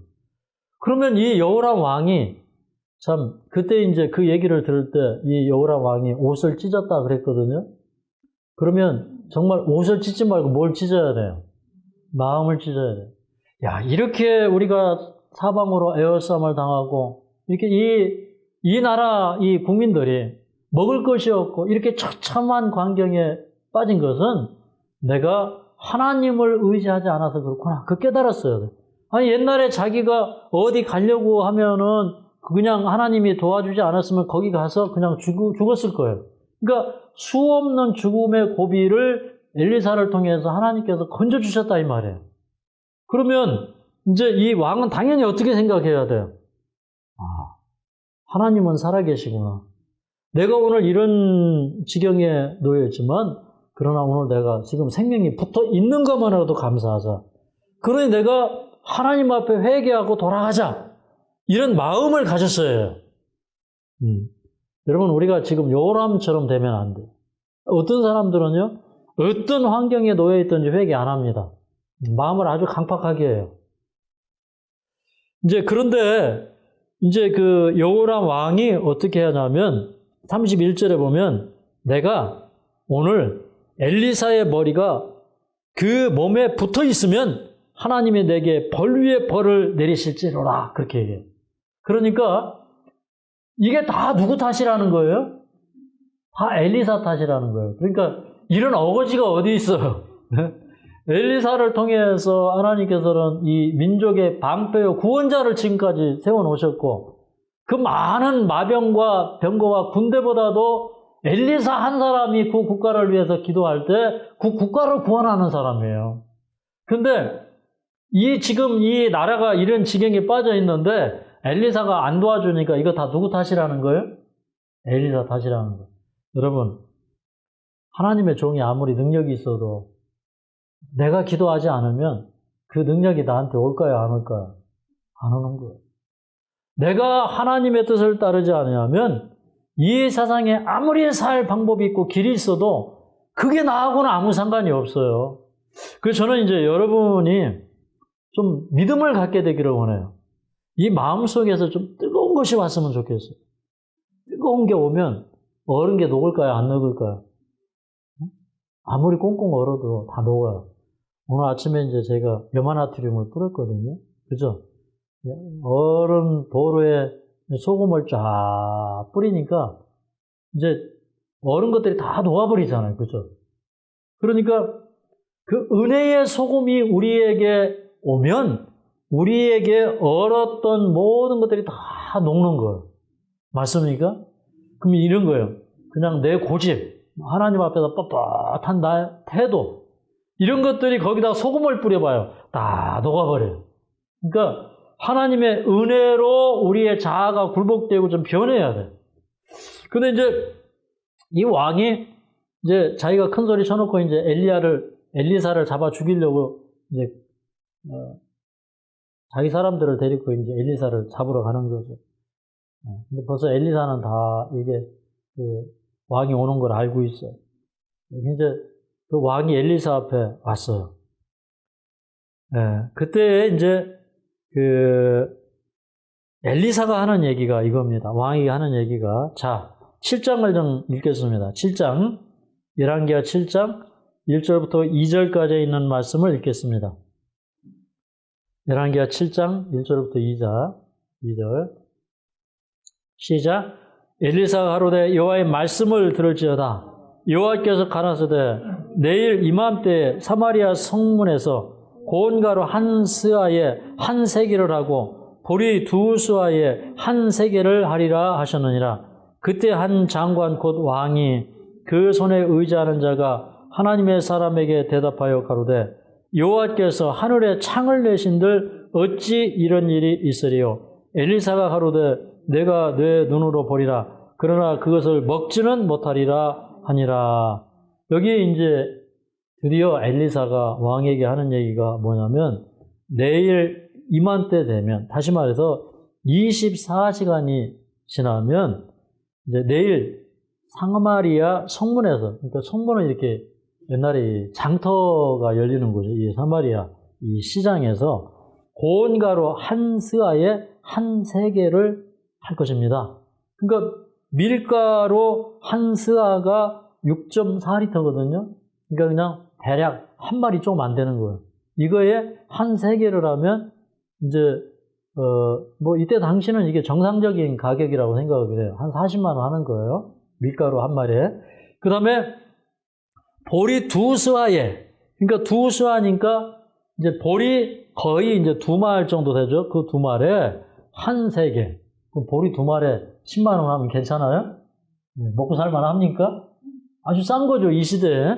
그러면 이 여호람 왕이 참, 그때 이제 그 얘기를 들을 때 이 여호람 왕이 옷을 찢었다 그랬거든요. 그러면 정말 옷을 찢지 말고 뭘 찢어야 돼요? 마음을 찢어야 돼요. 야, 이렇게 우리가 사방으로 에워싸움을 당하고, 이렇게 이 나라, 이 국민들이 먹을 것이 없고, 이렇게 처참한 광경에 빠진 것은 내가 하나님을 의지하지 않아서 그렇구나. 그 깨달았어요. 아니, 옛날에 자기가 어디 가려고 하면은 그냥 하나님이 도와주지 않았으면 거기 가서 그냥 죽었을 거예요. 그러니까 수없는 죽음의 고비를 엘리사를 통해서 하나님께서 건져주셨다 이 말이에요. 그러면 이제 이 왕은 당연히 어떻게 생각해야 돼요? 하나님은 살아계시구나. 내가 오늘 이런 지경에 놓여있지만, 그러나 오늘 내가 지금 생명이 붙어 있는 것만으로도 감사하자. 그러니 내가 하나님 앞에 회개하고 돌아가자. 이런 마음을 가졌어야 해요. 여러분, 우리가 지금 요람처럼 되면 안 돼요. 어떤 사람들은요, 어떤 환경에 놓여있든지 회개 안 합니다. 마음을 아주 강팍하게 해요. 이제 그런데 이제 그 여호람 왕이 어떻게 하냐면 31절에 보면, 내가 오늘 엘리사의 머리가 그 몸에 붙어 있으면 하나님이 내게 벌 위에 벌을 내리실지로라. 그렇게 얘기해요. 그러니까 이게 다 누구 탓이라는 거예요? 다 엘리사 탓이라는 거예요. 그러니까 이런 어거지가 어디 있어요? 엘리사를 통해서 하나님께서는 이 민족의 방패요 구원자를 지금까지 세워놓으셨고, 그 많은 마병과 병거와 군대보다도 엘리사 한 사람이 그 국가를 위해서 기도할 때 그 국가를 구원하는 사람이에요. 근데 지금 이 나라가 이런 지경에 빠져 있는데 엘리사가 안 도와주니까 이거 다 누구 탓이라는 거예요? 엘리사 탓이라는 거예요. 여러분, 하나님의 종이 아무리 능력이 있어도 내가 기도하지 않으면 그 능력이 나한테 올까요, 안 올까요? 안 오는 거예요. 내가 하나님의 뜻을 따르지 않으면 이 세상에 아무리 살 방법이 있고 길이 있어도 그게 나하고는 아무 상관이 없어요. 그래서 저는 이제 여러분이 좀 믿음을 갖게 되기를 원해요. 이 마음속에서 좀 뜨거운 것이 왔으면 좋겠어요. 뜨거운 게 오면 얼은 게 녹을까요? 안 녹을까요? 아무리 꽁꽁 얼어도 다 녹아요. 오늘 아침에 이제 제가 염화나트륨을 뿌렸거든요. 그죠? 얼은 도로에 소금을 쫙 뿌리니까 이제 얼은 것들이 다 녹아버리잖아요. 그죠? 그러니까 그 은혜의 소금이 우리에게 오면 우리에게 얼었던 모든 것들이 다 녹는 거예요. 맞습니까? 그럼 이런 거예요. 그냥 내 고집, 하나님 앞에서 뻣뻣한 나의 태도, 이런 것들이 거기다 소금을 뿌려봐요. 다 녹아버려요. 그러니까 하나님의 은혜로 우리의 자아가 굴복되고 좀 변해야 돼. 근데 이제 이 왕이 이제 자기가 큰 소리 쳐놓고 이제 엘리사를 잡아 죽이려고 이제 자기 사람들을 데리고 이제 엘리사를 잡으러 가는 거죠. 근데 벌써 엘리사는 다 이게 그 왕이 오는 걸 알고 있어요. 이제 그 왕이 엘리사 앞에 왔어요. 그때 이제 그 엘리사가 하는 얘기가 이겁니다. 왕이 하는 얘기가, 자, 7장을 좀 읽겠습니다. 7장, 열왕기하 7장 1절부터 2절까지 있는 말씀을 읽겠습니다. 열왕기하 7장 1절부터 2절 시작. 엘리사가 가로되 여호와의 말씀을 들을지어다. 여호와께서 가라사대 내일 이맘때 사마리아 성문에서 고운 가루 한 스아에 한 세겔을 하고 보리 두 스아에 한 세겔을 하리라 하셨느니라. 그때 한 장관 곧 왕이 그 손에 의지하는 자가 하나님의 사람에게 대답하여 가로되 여호와께서 하늘에 창을 내신들 어찌 이런 일이 있으리요. 엘리사가 가로되 내가 내 눈으로 보리라. 그러나 그것을 먹지는 못하리라 하니라. 여기 이제 드디어 엘리사가 왕에게 하는 얘기가 뭐냐면, 내일 이맘때 되면, 다시 말해서 24시간이 지나면 이제 내일 사마리아 성문에서, 그러니까 성문은 이렇게 옛날에 장터가 열리는 곳이죠. 이 사마리아 이 시장에서 고운 가루 한 스아에 한 세겔을 할 것입니다. 그러니까 밀가루 한 스아가 6.4리터거든요. 그러니까 그냥 대략 한 마리 조금 안 되는 거예요. 이거에 한 세겔을 하면 이제 뭐 이때 당시는 이게 정상적인 가격이라고 생각하게 돼요. 한 40만 원 하는 거예요. 밀가루 한 마리에. 그 다음에 보리 두 스아에, 그러니까 두 스아니까 이제 보리 거의 이제 2말 정도 되죠. 그 2말에 한 세겔. 그럼 보리 2말에 10만 원 하면 괜찮아요? 먹고 살만 합니까? 아주 싼 거죠, 이 시대에.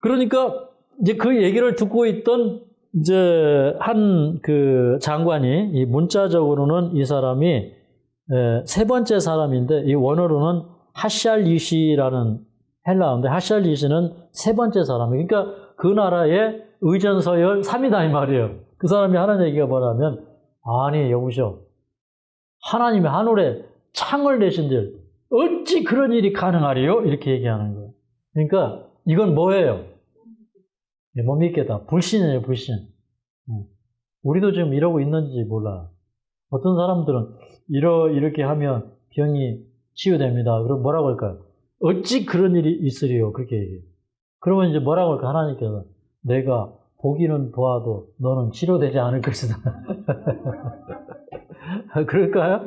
그러니까 이제 그 얘기를 듣고 있던 이제 한 그 장관이, 이 문자적으로는 이 사람이 세 번째 사람인데, 이 원어로는 하샬리시라는 헬라어인데, 하샬리시는 세 번째 사람이에요. 그러니까 그 나라의 의전서열 3위다 이 말이에요. 그 사람이 하는 얘기가 뭐냐면, 아니 여보시오, 하나님이 하늘에 창을 내신들 어찌 그런 일이 가능하리요? 이렇게 얘기하는 거예요. 그러니까 이건 뭐예요? 못 믿겠다. 불신이에요, 불신. 우리도 지금 이러고 있는지 몰라. 어떤 사람들은 이렇게 하면 병이 치유됩니다. 그럼 뭐라고 할까요? 어찌 그런 일이 있으리요? 그렇게 얘기해요. 그러면 이제 뭐라고 할까? 하나님께서 내가 보기는 보아도 너는 치료되지 않을 것이다. 그럴까요?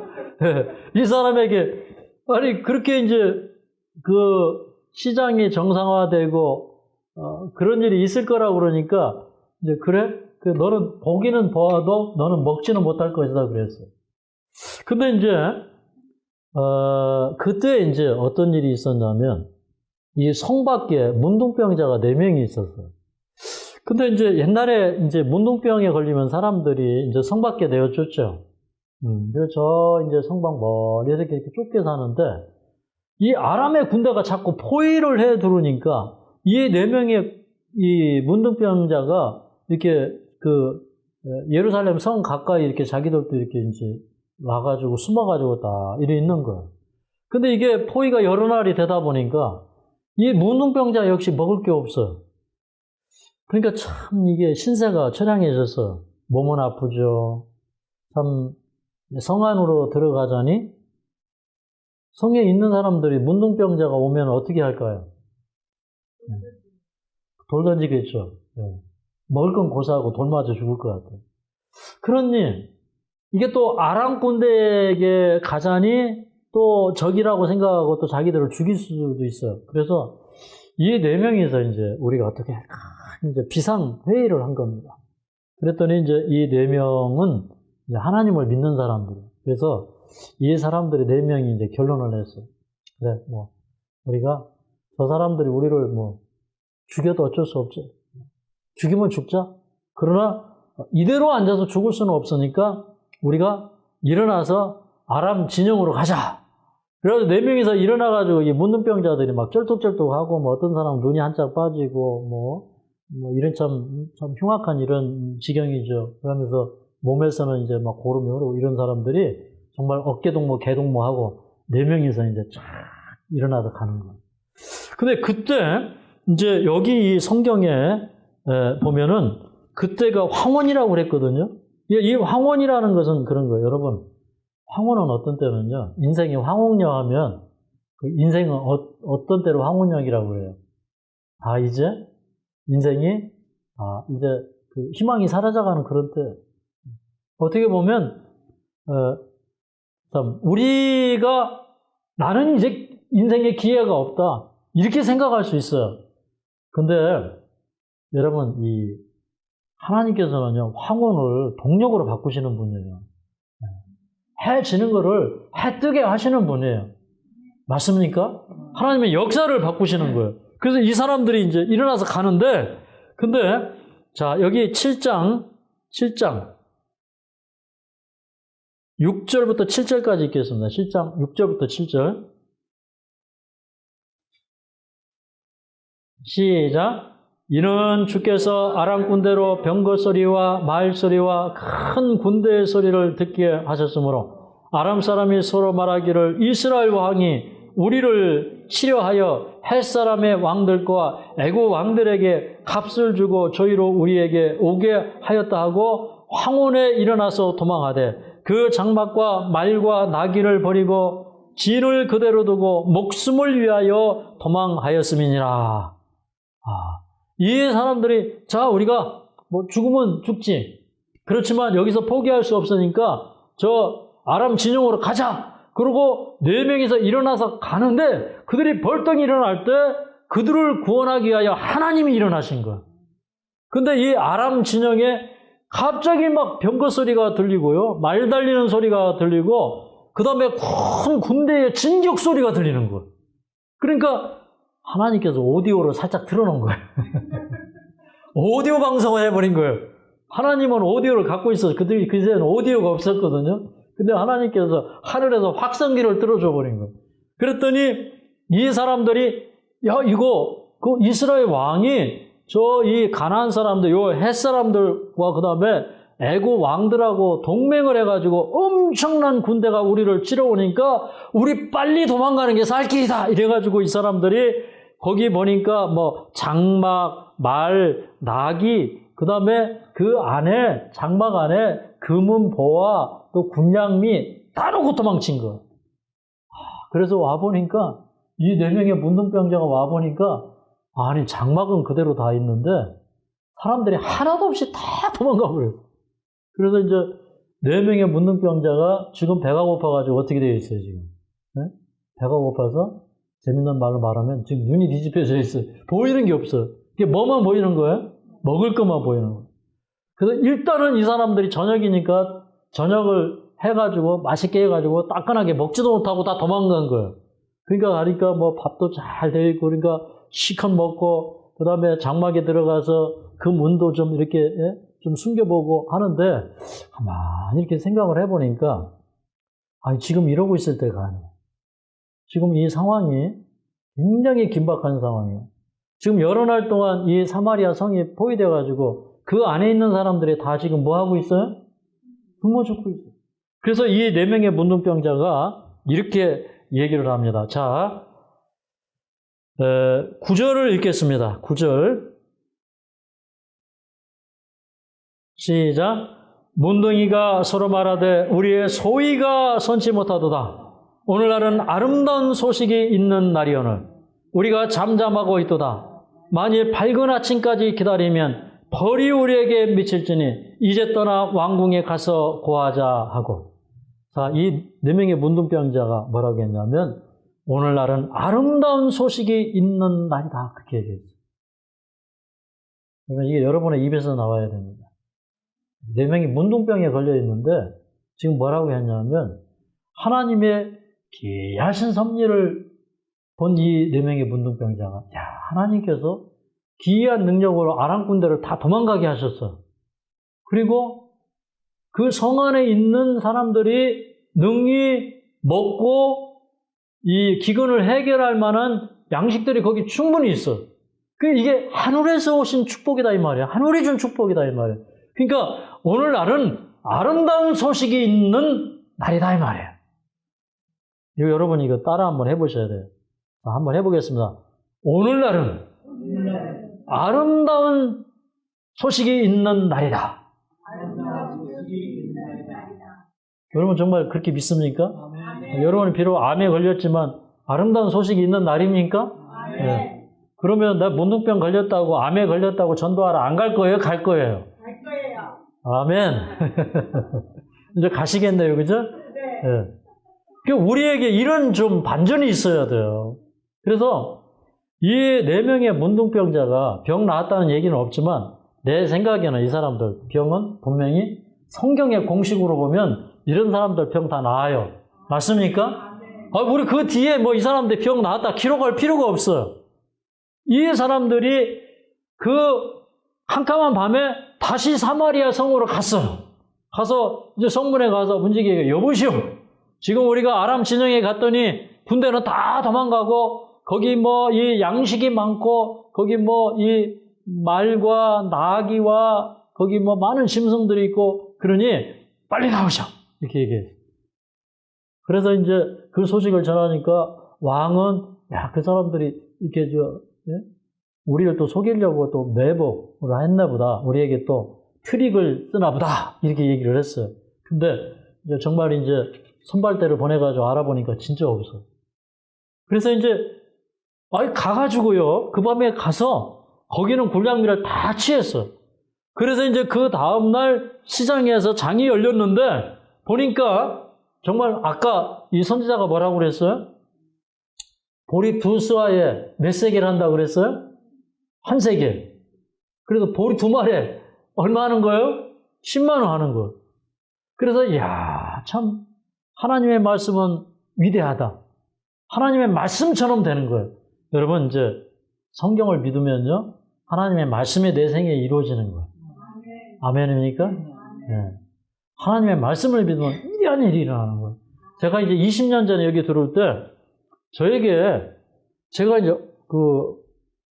이 사람에게, 아니, 그렇게 이제 그 시장이 정상화되고, 그런 일이 있을 거라고 그러니까, 이제, 그래? 너는 보기는 보아도 너는 먹지는 못할 것이다 그랬어요. 근데 이제, 그때 이제 어떤 일이 있었냐면, 이 성 밖에 문둥병자가 4명이 있었어요. 근데 이제 옛날에 이제 문둥병에 걸리면 사람들이 이제 성 밖에 내어줬죠. 그래서 저 이제 성방 멀리서 이렇게 좁게 사는데, 이 아람의 군대가 자꾸 포위를 해 들어오니까, 이 4명의 이 문둥병자가 이렇게 예루살렘 성 가까이 이렇게 자기들도 이렇게 이제 와가지고 숨어가지고 다 이래 있는 거예요. 근데 이게 포위가 여러 날이 되다 보니까 이 문둥병자 역시 먹을 게 없어요. 그러니까 참 이게 신세가 처량해져서 몸은 아프죠. 참 성 안으로 들어가자니 성에 있는 사람들이 문둥병자가 오면 어떻게 할까요? 돌 던지겠죠. 먹을 건 고사하고 돌 맞아 죽을 것 같아요. 그러니 이게 또 아람 군대에게 가자니 또 적이라고 생각하고 또 자기들을 죽일 수도 있어요. 그래서 이 4명이서 이제 우리가 어떻게 할까 이제 비상 회의를 한 겁니다. 그랬더니 이제 이 4명은 이제 하나님을 믿는 사람들이에요. 그래서 이 사람들이 4명이 이제 결론을 냈어요. 그래, 우리가 저 사람들이 우리를 죽여도 어쩔 수 없지. 죽이면 죽자. 그러나 이대로 앉아서 죽을 수는 없으니까 우리가 일어나서 아람 진영으로 가자. 그래서 4명이서 일어나가지고 이 문둥병자들이 막 쩔뚝쩔뚝하고 어떤 사람은 눈이 한짝 빠지고 이런 참 흉악한 이런 지경이죠. 그러면서 몸에서는 이제 막 고름이 흐르고 이런 사람들이 정말 어깨동무, 개동무하고 4명이서 이제 쫙 일어나서 가는 거예요. 근데 그때 이제 여기 이 성경에 보면은 그때가 황혼이라고 그랬거든요. 이 황혼이라는 것은 그런 거예요. 여러분, 황혼은 어떤 때는요, 인생이 황혼여 하면 그 인생은 어떤 때로 황혼역이라고 그래요. 이제 인생이 이제 그 희망이 사라져가는 그런 때. 어떻게 보면 우리가 나는 이제 인생에 기회가 없다 이렇게 생각할 수 있어요. 근데 여러분 이 하나님께서는요 황혼을 동력으로 바꾸시는 분이에요. 해 지는 거를 해 뜨게 하시는 분이에요. 맞습니까? 하나님의 역사를 바꾸시는 거예요. 그래서 이 사람들이 이제 일어나서 가는데, 근데 자 여기 7장 6절부터 7절까지 읽겠습니다. 7장 6절부터 7절. 시작. 이는 주께서 아람 군대로 병거 소리와 말 소리와 큰 군대의 소리를 듣게 하셨으므로 아람 사람이 서로 말하기를 이스라엘 왕이 우리를 치려하여 헷 사람의 왕들과 애국 왕들에게 값을 주고 저희로 우리에게 오게 하였다 하고 황혼에 일어나서 도망하되 그 장막과 말과 나귀를 버리고 진을 그대로 두고 목숨을 위하여 도망하였음이니라. 이 사람들이 자 우리가 죽으면 죽지. 그렇지만 여기서 포기할 수 없으니까 저 아람 진영으로 가자. 그러고 4명이서 일어나서 가는데 그들이 벌떡 일어날 때 그들을 구원하기 위하여 하나님이 일어나신 거예요. 근데 이 아람 진영에 갑자기 막 병거 소리가 들리고요. 말 달리는 소리가 들리고 그 다음에 큰 군대의 진격 소리가 들리는 거예요. 그러니까 하나님께서 오디오를 살짝 틀어놓은 거예요. 오디오 방송을 해버린 거예요. 하나님은 오디오를 갖고 있어서 그들이 그제는 오디오가 없었거든요. 근데 하나님께서 하늘에서 확성기를 틀어줘 버린 거예요. 그랬더니 이 사람들이 이거 그 이스라엘 왕이 이 가나안 사람들, 헷 사람들과 그 다음에 애국 왕들하고 동맹을 해가지고 엄청난 군대가 우리를 치러오니까 우리 빨리 도망가는 게 살 길이다. 이래가지고 이 사람들이 거기 보니까 장막, 말, 나귀, 그 다음에 그 안에, 장막 안에 금은보와 또 군량미 다 놓고 도망친 거예요. 그래서 와보니까 이 4명의 문둥병자가 와보니까 아니 장막은 그대로 다 있는데 사람들이 하나도 없이 다 도망가 버려요. 그래서 이제 4명의 문둥병자가 지금 배가 고파가지고 어떻게 되어 있어요 지금? 네? 배가 고파서 재밌는 말로 말하면 지금 눈이 뒤집혀져 있어요. 보이는 게 없어요. 이게 뭐만 보이는 거예요? 먹을 것만 보이는 거예요. 그래서 일단은 이 사람들이 저녁이니까 저녁을 해가지고 맛있게 해가지고 따끈하게 먹지도 못하고 다 도망간 거예요. 그러니까 밥도 잘 돼 있고 그러니까 시컷 먹고 그 다음에 장막에 들어가서 그 문도 좀 이렇게 좀 숨겨보고 하는데 가만히 이렇게 생각을 해보니까 아니, 지금 이러고 있을 때가 아니에요. 지금 이 상황이 굉장히 긴박한 상황이에요. 지금 여러 날 동안 이 사마리아 성이 포위돼가지고 그 안에 있는 사람들이 다 지금 뭐 하고 있어요? 굶어 죽고 있어요. 그래서 이 4명의 문둥병자가 이렇게 얘기를 합니다. 자, 9절을 읽겠습니다. 9절. 시작. 문둥이가 서로 말하되 우리의 소위가 선치 못하도다. 오늘날은 아름다운 소식이 있는 날이오늘 우리가 잠잠하고 있도다. 만일 밝은 아침까지 기다리면 벌이 우리에게 미칠지니 이제 떠나 왕궁에 가서 고하자 하고. 자, 이 4명의 문둥병자가 뭐라고 했냐면 오늘날은 아름다운 소식이 있는 날이다. 그렇게 얘기했어요. 그러면 이게 여러분의 입에서 나와야 됩니다. 4명이 문둥병에 걸려 있는데 지금 뭐라고 했냐면 하나님의 귀하신 섭리를 본 이 4명의 문둥병자가 야, 하나님께서 기이한 능력으로 아람 군대를 다 도망가게 하셨어. 그리고 그 성 안에 있는 사람들이 능히 먹고 이 기근을 해결할 만한 양식들이 거기 충분히 있어. 이게 하늘에서 오신 축복이다 이 말이야. 하늘이 준 축복이다 이 말이야. 그러니까 오늘날은 아름다운 소식이 있는 날이다 이 말이에요. 이거 여러분 이거 따라 한번 해보셔야 돼요. 자, 한번 해보겠습니다. 오늘날은 아름다운 소식이 있는 날이다. 여러분 정말 그렇게 믿습니까? 여러분은 비록 암에 걸렸지만 아름다운 소식이 있는 날입니까? 네. 그러면 나 문둥병 걸렸다고 암에 걸렸다고 전도하러 안 갈 거예요? 갈 거예요? 갈 거예요. 아멘. 이제 가시겠네요, 그죠? 네. 우리에게 이런 좀 반전이 있어야 돼요. 그래서 이 4명의 문둥병자가 병 나았다는 얘기는 없지만 내 생각에는 이 사람들 병은 분명히 성경의 공식으로 보면 이런 사람들 병 다 나아요. 맞습니까? 우리 그 뒤에 뭐 이 사람들 병 나았다 기록할 필요가 없어요. 이 사람들이 그 캄캄한 밤에 다시 사마리아 성으로 갔어요. 가서 이제 성문에 가서 문지기에게 여보시오. 지금 우리가 아람 진영에 갔더니 군대는 다 도망가고 거기 뭐 이 양식이 많고 거기 뭐 이 말과 나귀와 거기 뭐 많은 짐승들이 있고 그러니 빨리 나오셔. 이렇게 얘기해요. 그래서 이제 그 소식을 전하니까 왕은 야, 그 사람들이 이렇게 우리를 또 속이려고 또 매복을 했나 보다. 우리에게 또 트릭을 쓰나 보다. 이렇게 얘기를 했어요. 근데 이제 정말 이제 선발대를 보내가지고 알아보니까 진짜 없어. 그래서 이제 가가지고요. 그 밤에 가서 거기는 굴량미를 다 취했어. 그래서 이제 그 다음날 시장에서 장이 열렸는데 보니까 정말 아까 이 선지자가 뭐라고 그랬어요? 보리 2스와에 몇 세겔 한다고 그랬어요? 1세겔. 그래서 보리 2마리에 얼마 하는 거예요? 10만 원 하는 거. 그래서 참 하나님의 말씀은 위대하다. 하나님의 말씀처럼 되는 거예요. 여러분 이제 성경을 믿으면요. 하나님의 말씀이 내 생에 이루어지는 거예요. 아멘입니까? 네. 하나님의 말씀을 믿으면 위대한 일이 일어나는 거예요. 제가 이제 20년 전에 여기 들어올 때 제가 이제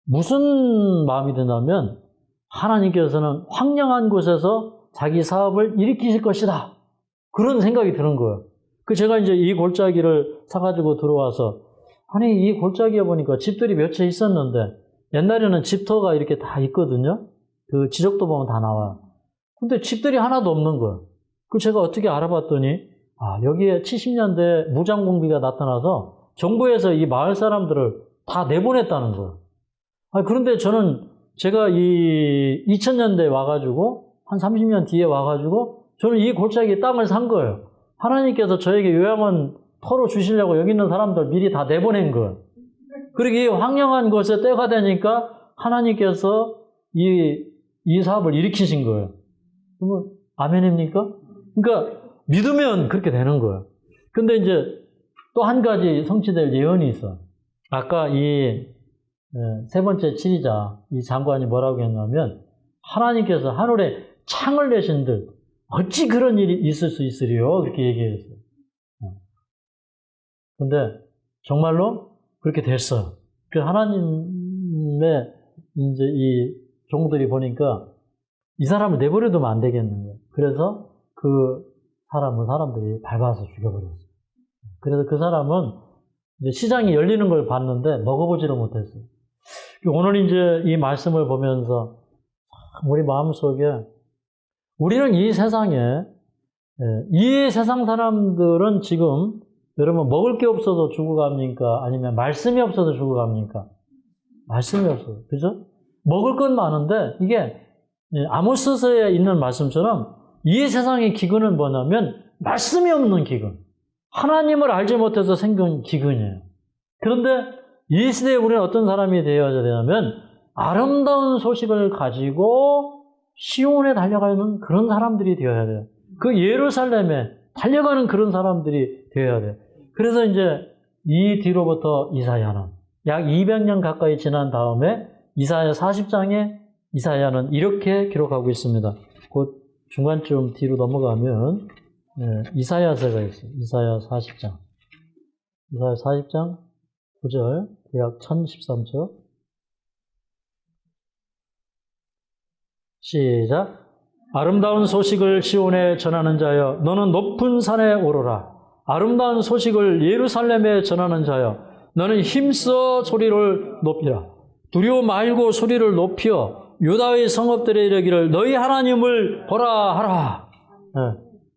무슨 마음이 드냐면 하나님께서는 황량한 곳에서 자기 사업을 일으키실 것이다. 그런 생각이 드는 거예요. 제가 이제 이 골짜기를 사가지고 들어와서 아니 이 골짜기에 보니까 집들이 몇 채 있었는데 옛날에는 집터가 이렇게 다 있거든요. 그 지적도 보면 다 나와요. 근데 집들이 하나도 없는 거예요. 제가 어떻게 알아봤더니 여기에 70년대 무장공비가 나타나서 정부에서 이 마을 사람들을 다 내보냈다는 거예요. 그런데 제가 이 2000년대에 와가지고 한 30년 뒤에 와가지고 저는 이 골짜기 땅을 산 거예요. 하나님께서 저에게 요양원 터로 주시려고 여기 있는 사람들 미리 다 내보낸 거예요. 그리고 이 황량한 곳에 때가 되니까 하나님께서 이 사업을 일으키신 거예요. 그러면 아멘입니까? 그러니까 믿으면 그렇게 되는 거예요. 근데 이제 또 한 가지 성취될 예언이 있어. 아까 이 세 번째 지휘자, 이 장관이 뭐라고 했냐면, 하나님께서 하늘에 창을 내신들, 어찌 그런 일이 있을 수 있으리요? 그렇게 얘기했어요. 근데, 정말로 그렇게 됐어요. 그 하나님의 이제 이 종들이 보니까 이 사람을 내버려두면 안 되겠는 거예요. 그래서 그 사람들이 밟아서 죽여버렸어요. 그래서 그 사람은 이제 시장이 열리는 걸 봤는데 먹어보지를 못했어요. 오늘 이제 이 말씀을 보면서 우리 마음속에 우리는 이 세상에 이 세상 사람들은 지금 여러분 먹을 게 없어서 죽어갑니까? 아니면 말씀이 없어서 죽어갑니까? 말씀이 없어요. 그죠? 먹을 건 많은데 이게 아모스서에 있는 말씀처럼 이 세상의 기근은 뭐냐면 말씀이 없는 기근. 하나님을 알지 못해서 생긴 기근이에요. 그런데 이 시대에 우리는 어떤 사람이 되어야 되냐면 아름다운 소식을 가지고 시온에 달려가는 그런 사람들이 되어야 돼요. 그 예루살렘에 달려가는 그런 사람들이 되어야 돼요. 그래서 이제 이 뒤로부터 이사야는 약 200년 가까이 지난 다음에 이사야 40장에 이사야는 이렇게 기록하고 있습니다. 곧 중간쯤 뒤로 넘어가면 이사야서가 있어요. 이사야 40장. 이사야 40장 9절, 약 1013초. 시작. 아름다운 소식을 시온에 전하는 자여, 너는 높은 산에 오르라. 아름다운 소식을 예루살렘에 전하는 자여, 너는 힘써 소리를 높이라. 두려워 말고 소리를 높여 유다의 성읍들에 이르기를 너희 하나님을 보라 하라.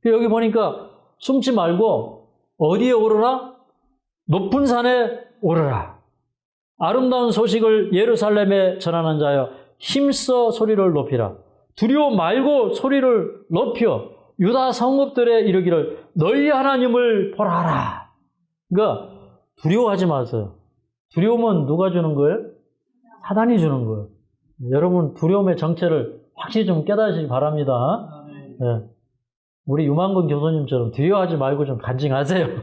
여기 보니까 숨지 말고 어디에 오르라? 높은 산에 오르라. 아름다운 소식을 예루살렘에 전하는 자여, 힘써 소리를 높이라. 두려워 말고 소리를 높여 유다 성읍들에 이르기를 너희 하나님을 보라 하라. 그러니까 두려워하지 마세요. 두려움은 누가 주는 거예요? 사단이 주는 거예요. 여러분 두려움의 정체를 확실히 좀 깨닫으시기 바랍니다. 네. 우리 유만근 교수님처럼 두려워하지 말고 좀 간증하세요. 네.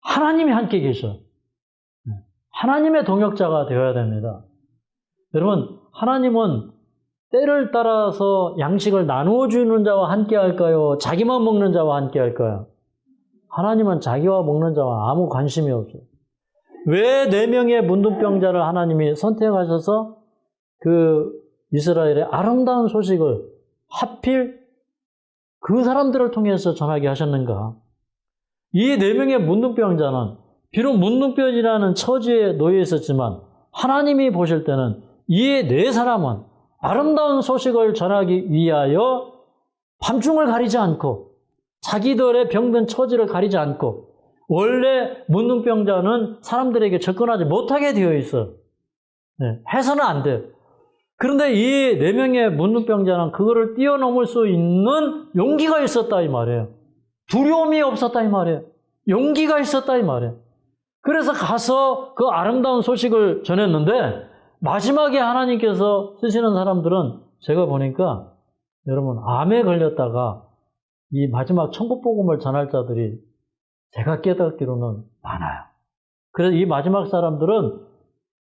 하나님이 함께 계셔. 네. 하나님의 동역자가 되어야 됩니다. 여러분 하나님은 때를 따라서 양식을 나누어 주는 자와 함께 할까요? 자기만 먹는 자와 함께 할까요? 하나님은 자기와 먹는 자와 아무 관심이 없어요. 왜 4명의 문둥병자를 하나님이 선택하셔서 그 이스라엘의 아름다운 소식을 하필 그 사람들을 통해서 전하게 하셨는가? 이 4명의 문둥병자는 비록 문둥병이라는 처지에 놓여 있었지만 하나님이 보실 때는 이 4사람은 아름다운 소식을 전하기 위하여 밤중을 가리지 않고 자기들의 병든 처지를 가리지 않고 원래 문둥병자는 사람들에게 접근하지 못하게 되어 있어요. 네, 해서는 안 돼요. 그런데 이 4명의 문둥병자는 그거를 뛰어넘을 수 있는 용기가 있었다 이 말이에요. 두려움이 없었다 이 말이에요. 용기가 있었다 이 말이에요. 그래서 가서 그 아름다운 소식을 전했는데 마지막에 하나님께서 쓰시는 사람들은 제가 보니까 여러분 암에 걸렸다가 이 마지막 천국복음을 전할 자들이 제가 깨닫기로는 많아요. 그래서 이 마지막 사람들은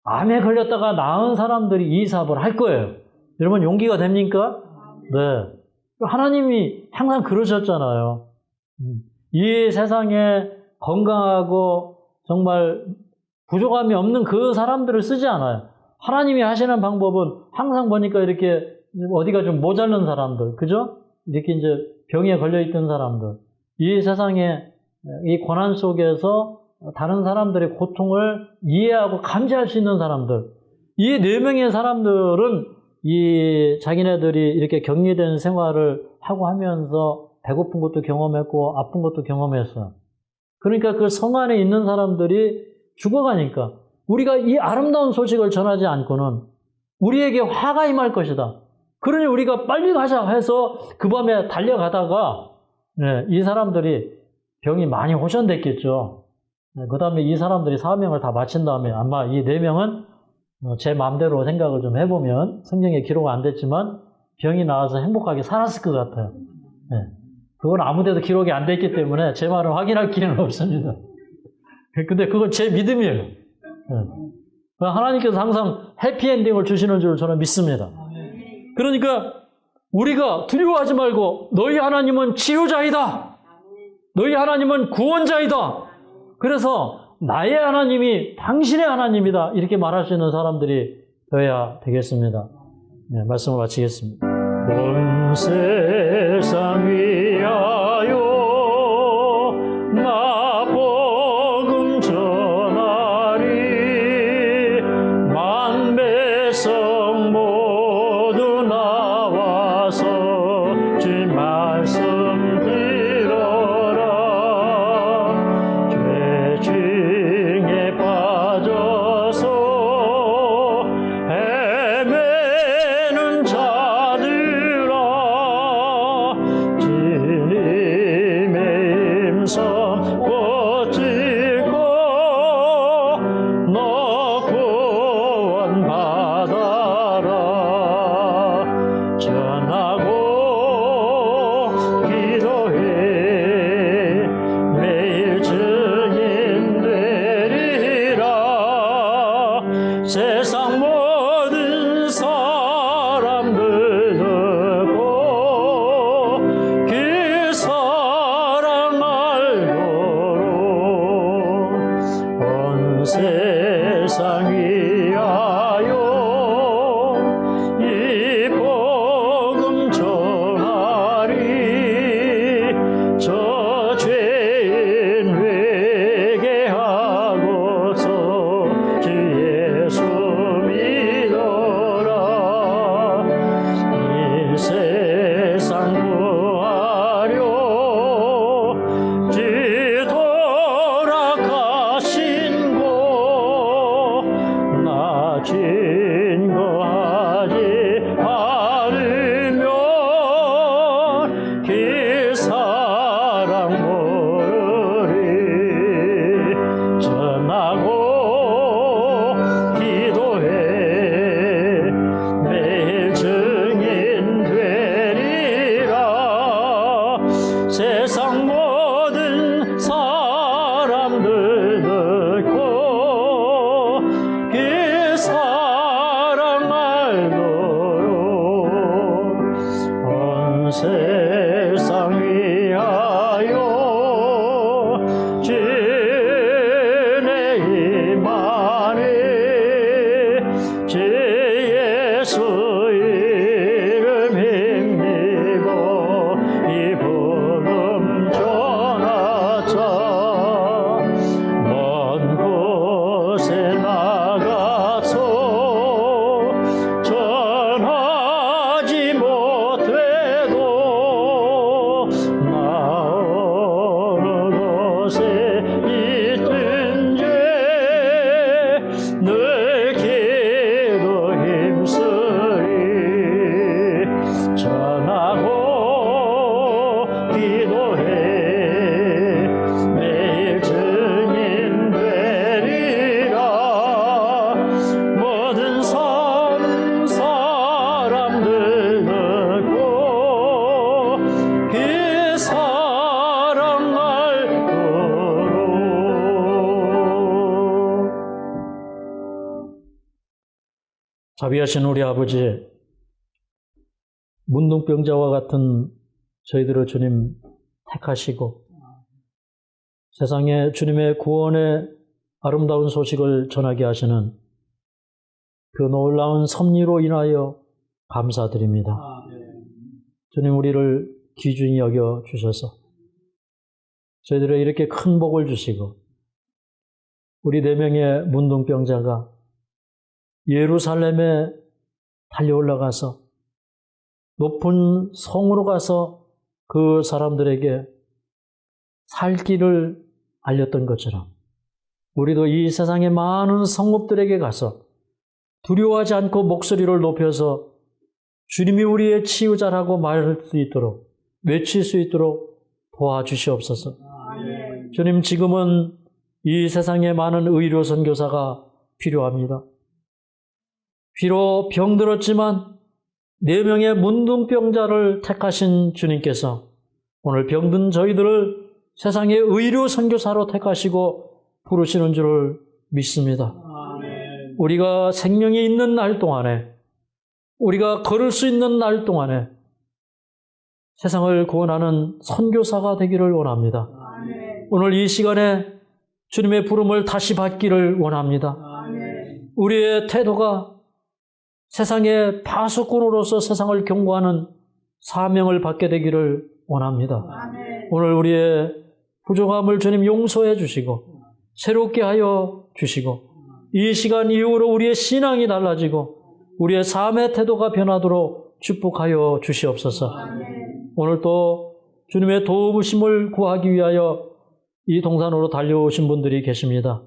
암에 걸렸다가 나은 사람들이 이 사업을 할 거예요. 여러분 용기가 됩니까? 네. 하나님이 항상 그러셨잖아요. 이 세상에 건강하고 정말 부족함이 없는 그 사람들을 쓰지 않아요. 하나님이 하시는 방법은 항상 보니까 이렇게 어디가 좀 모자른 사람들, 그죠? 이렇게 이제 병에 걸려있던 사람들, 이 세상에 이 고난 속에서 다른 사람들의 고통을 이해하고 감지할 수 있는 사람들, 이 4명의 사람들은 이 자기네들이 이렇게 격리된 생활을 하고 하면서 배고픈 것도 경험했고 아픈 것도 경험했어요. 그러니까 그 성 안에 있는 사람들이 죽어가니까 우리가 이 아름다운 소식을 전하지 않고는 우리에게 화가 임할 것이다. 그러니 우리가 빨리 가자 해서 그 밤에 달려가다가 이 사람들이 병이 많이 호전됐겠죠. 그 다음에 이 사람들이 사명을 다 마친 다음에 아마 이 4명은 제 마음대로 생각을 좀 해보면 성경에 기록 안 됐지만 병이 나와서 행복하게 살았을 것 같아요. 그건 아무데도 기록이 안 됐기 때문에 제 말을 확인할 기회는 없습니다. 근데 그건 제 믿음이에요. 하나님께서 항상 해피엔딩을 주시는 줄 저는 믿습니다. 그러니까 우리가 두려워하지 말고 너희 하나님은 치유자이다. 너희 하나님은 구원자이다. 그래서 나의 하나님이 당신의 하나님이다. 이렇게 말할 수 있는 사람들이 되어야 되겠습니다. 네, 말씀을 마치겠습니다. 온 세상 위하여 나 복음 전하리 만배성 모두 나와서 주 말씀 들어라 죄 중에 빠져서 헤매는 자들아 주님의 임성 꽂히고 너 구원 받아라 전하고 기도해 매일 증인 되리라 세상 모든 사람들 듣고 그 사랑 알도록 온 세상 위하여 이 복음 전하리 저 죄인 회개하고서 주 예수 믿어라 이 세상 구하려 주 돌아가신 곳 나 증거하지 않으면 그 사랑 모르리 전하고 기도해 매일 증인 되리라 세상 모든 사람들 듣고 그 사랑 알도록 온 세상 위하여 주의 임하네 주 예수 이름 힘입어 이 복음 전하자 먼 곳에 나가서 전하지 못해도 나 어느 곳에 있든지 늘 기도 힘쓰리 전하고 기도해 매일 증인 되리라 모든 사람들 듣고 그 사랑 알도록 자비하신 우리 아버지 문둥병자와 같은 저희들을 주님 택하시고 세상에 주님의 구원의 아름다운 소식을 전하게 하시는 그 놀라운 섭리로 인하여 감사드립니다. 주님 우리를 귀중히 여겨 주셔서 저희들의 이렇게 큰 복을 주시고 우리 4명의 문둥병자가 예루살렘에 달려 올라가서 높은 성으로 가서 그 사람들에게 살 길을 알렸던 것처럼 우리도 이 세상의 많은 성읍들에게 가서 두려워하지 않고 목소리를 높여서 주님이 우리의 치유자라고 말할 수 있도록 외칠 수 있도록 도와주시옵소서. 주님 지금은 이 세상에 많은 의료 선교사가 필요합니다. 비록 병들었지만 4명의 문둥병자를 택하신 주님께서 오늘 병든 저희들을 세상의 의료 선교사로 택하시고 부르시는 줄을 믿습니다. 우리가 생명이 있는 날 동안에, 우리가 걸을 수 있는 날 동안에 세상을 구원하는 선교사가 되기를 원합니다. 오늘 이 시간에 주님의 부름을 다시 받기를 원합니다. 우리의 태도가 세상의 파수꾼으로서 세상을 경고하는 사명을 받게 되기를 원합니다. 오늘 우리의 부족함을 주님 용서해 주시고 새롭게 하여 주시고 이 시간 이후로 우리의 신앙이 달라지고 우리의 삶의 태도가 변하도록 축복하여 주시옵소서. 오늘 또 주님의 도우심을 구하기 위하여 이 동산으로 달려오신 분들이 계십니다.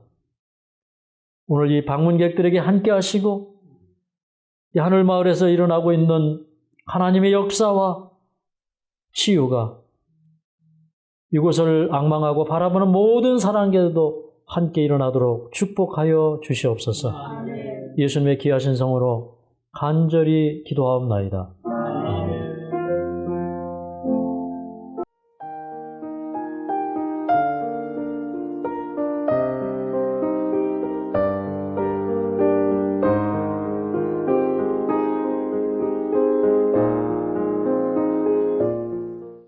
오늘 이 방문객들에게 함께 하시고 이 하늘마을에서 일어나고 있는 하나님의 역사와 치유가 이곳을 앙망하고 바라보는 모든 사람에게도 함께 일어나도록 축복하여 주시옵소서. 예수님의 귀하신 성으로 간절히 기도하옵나이다.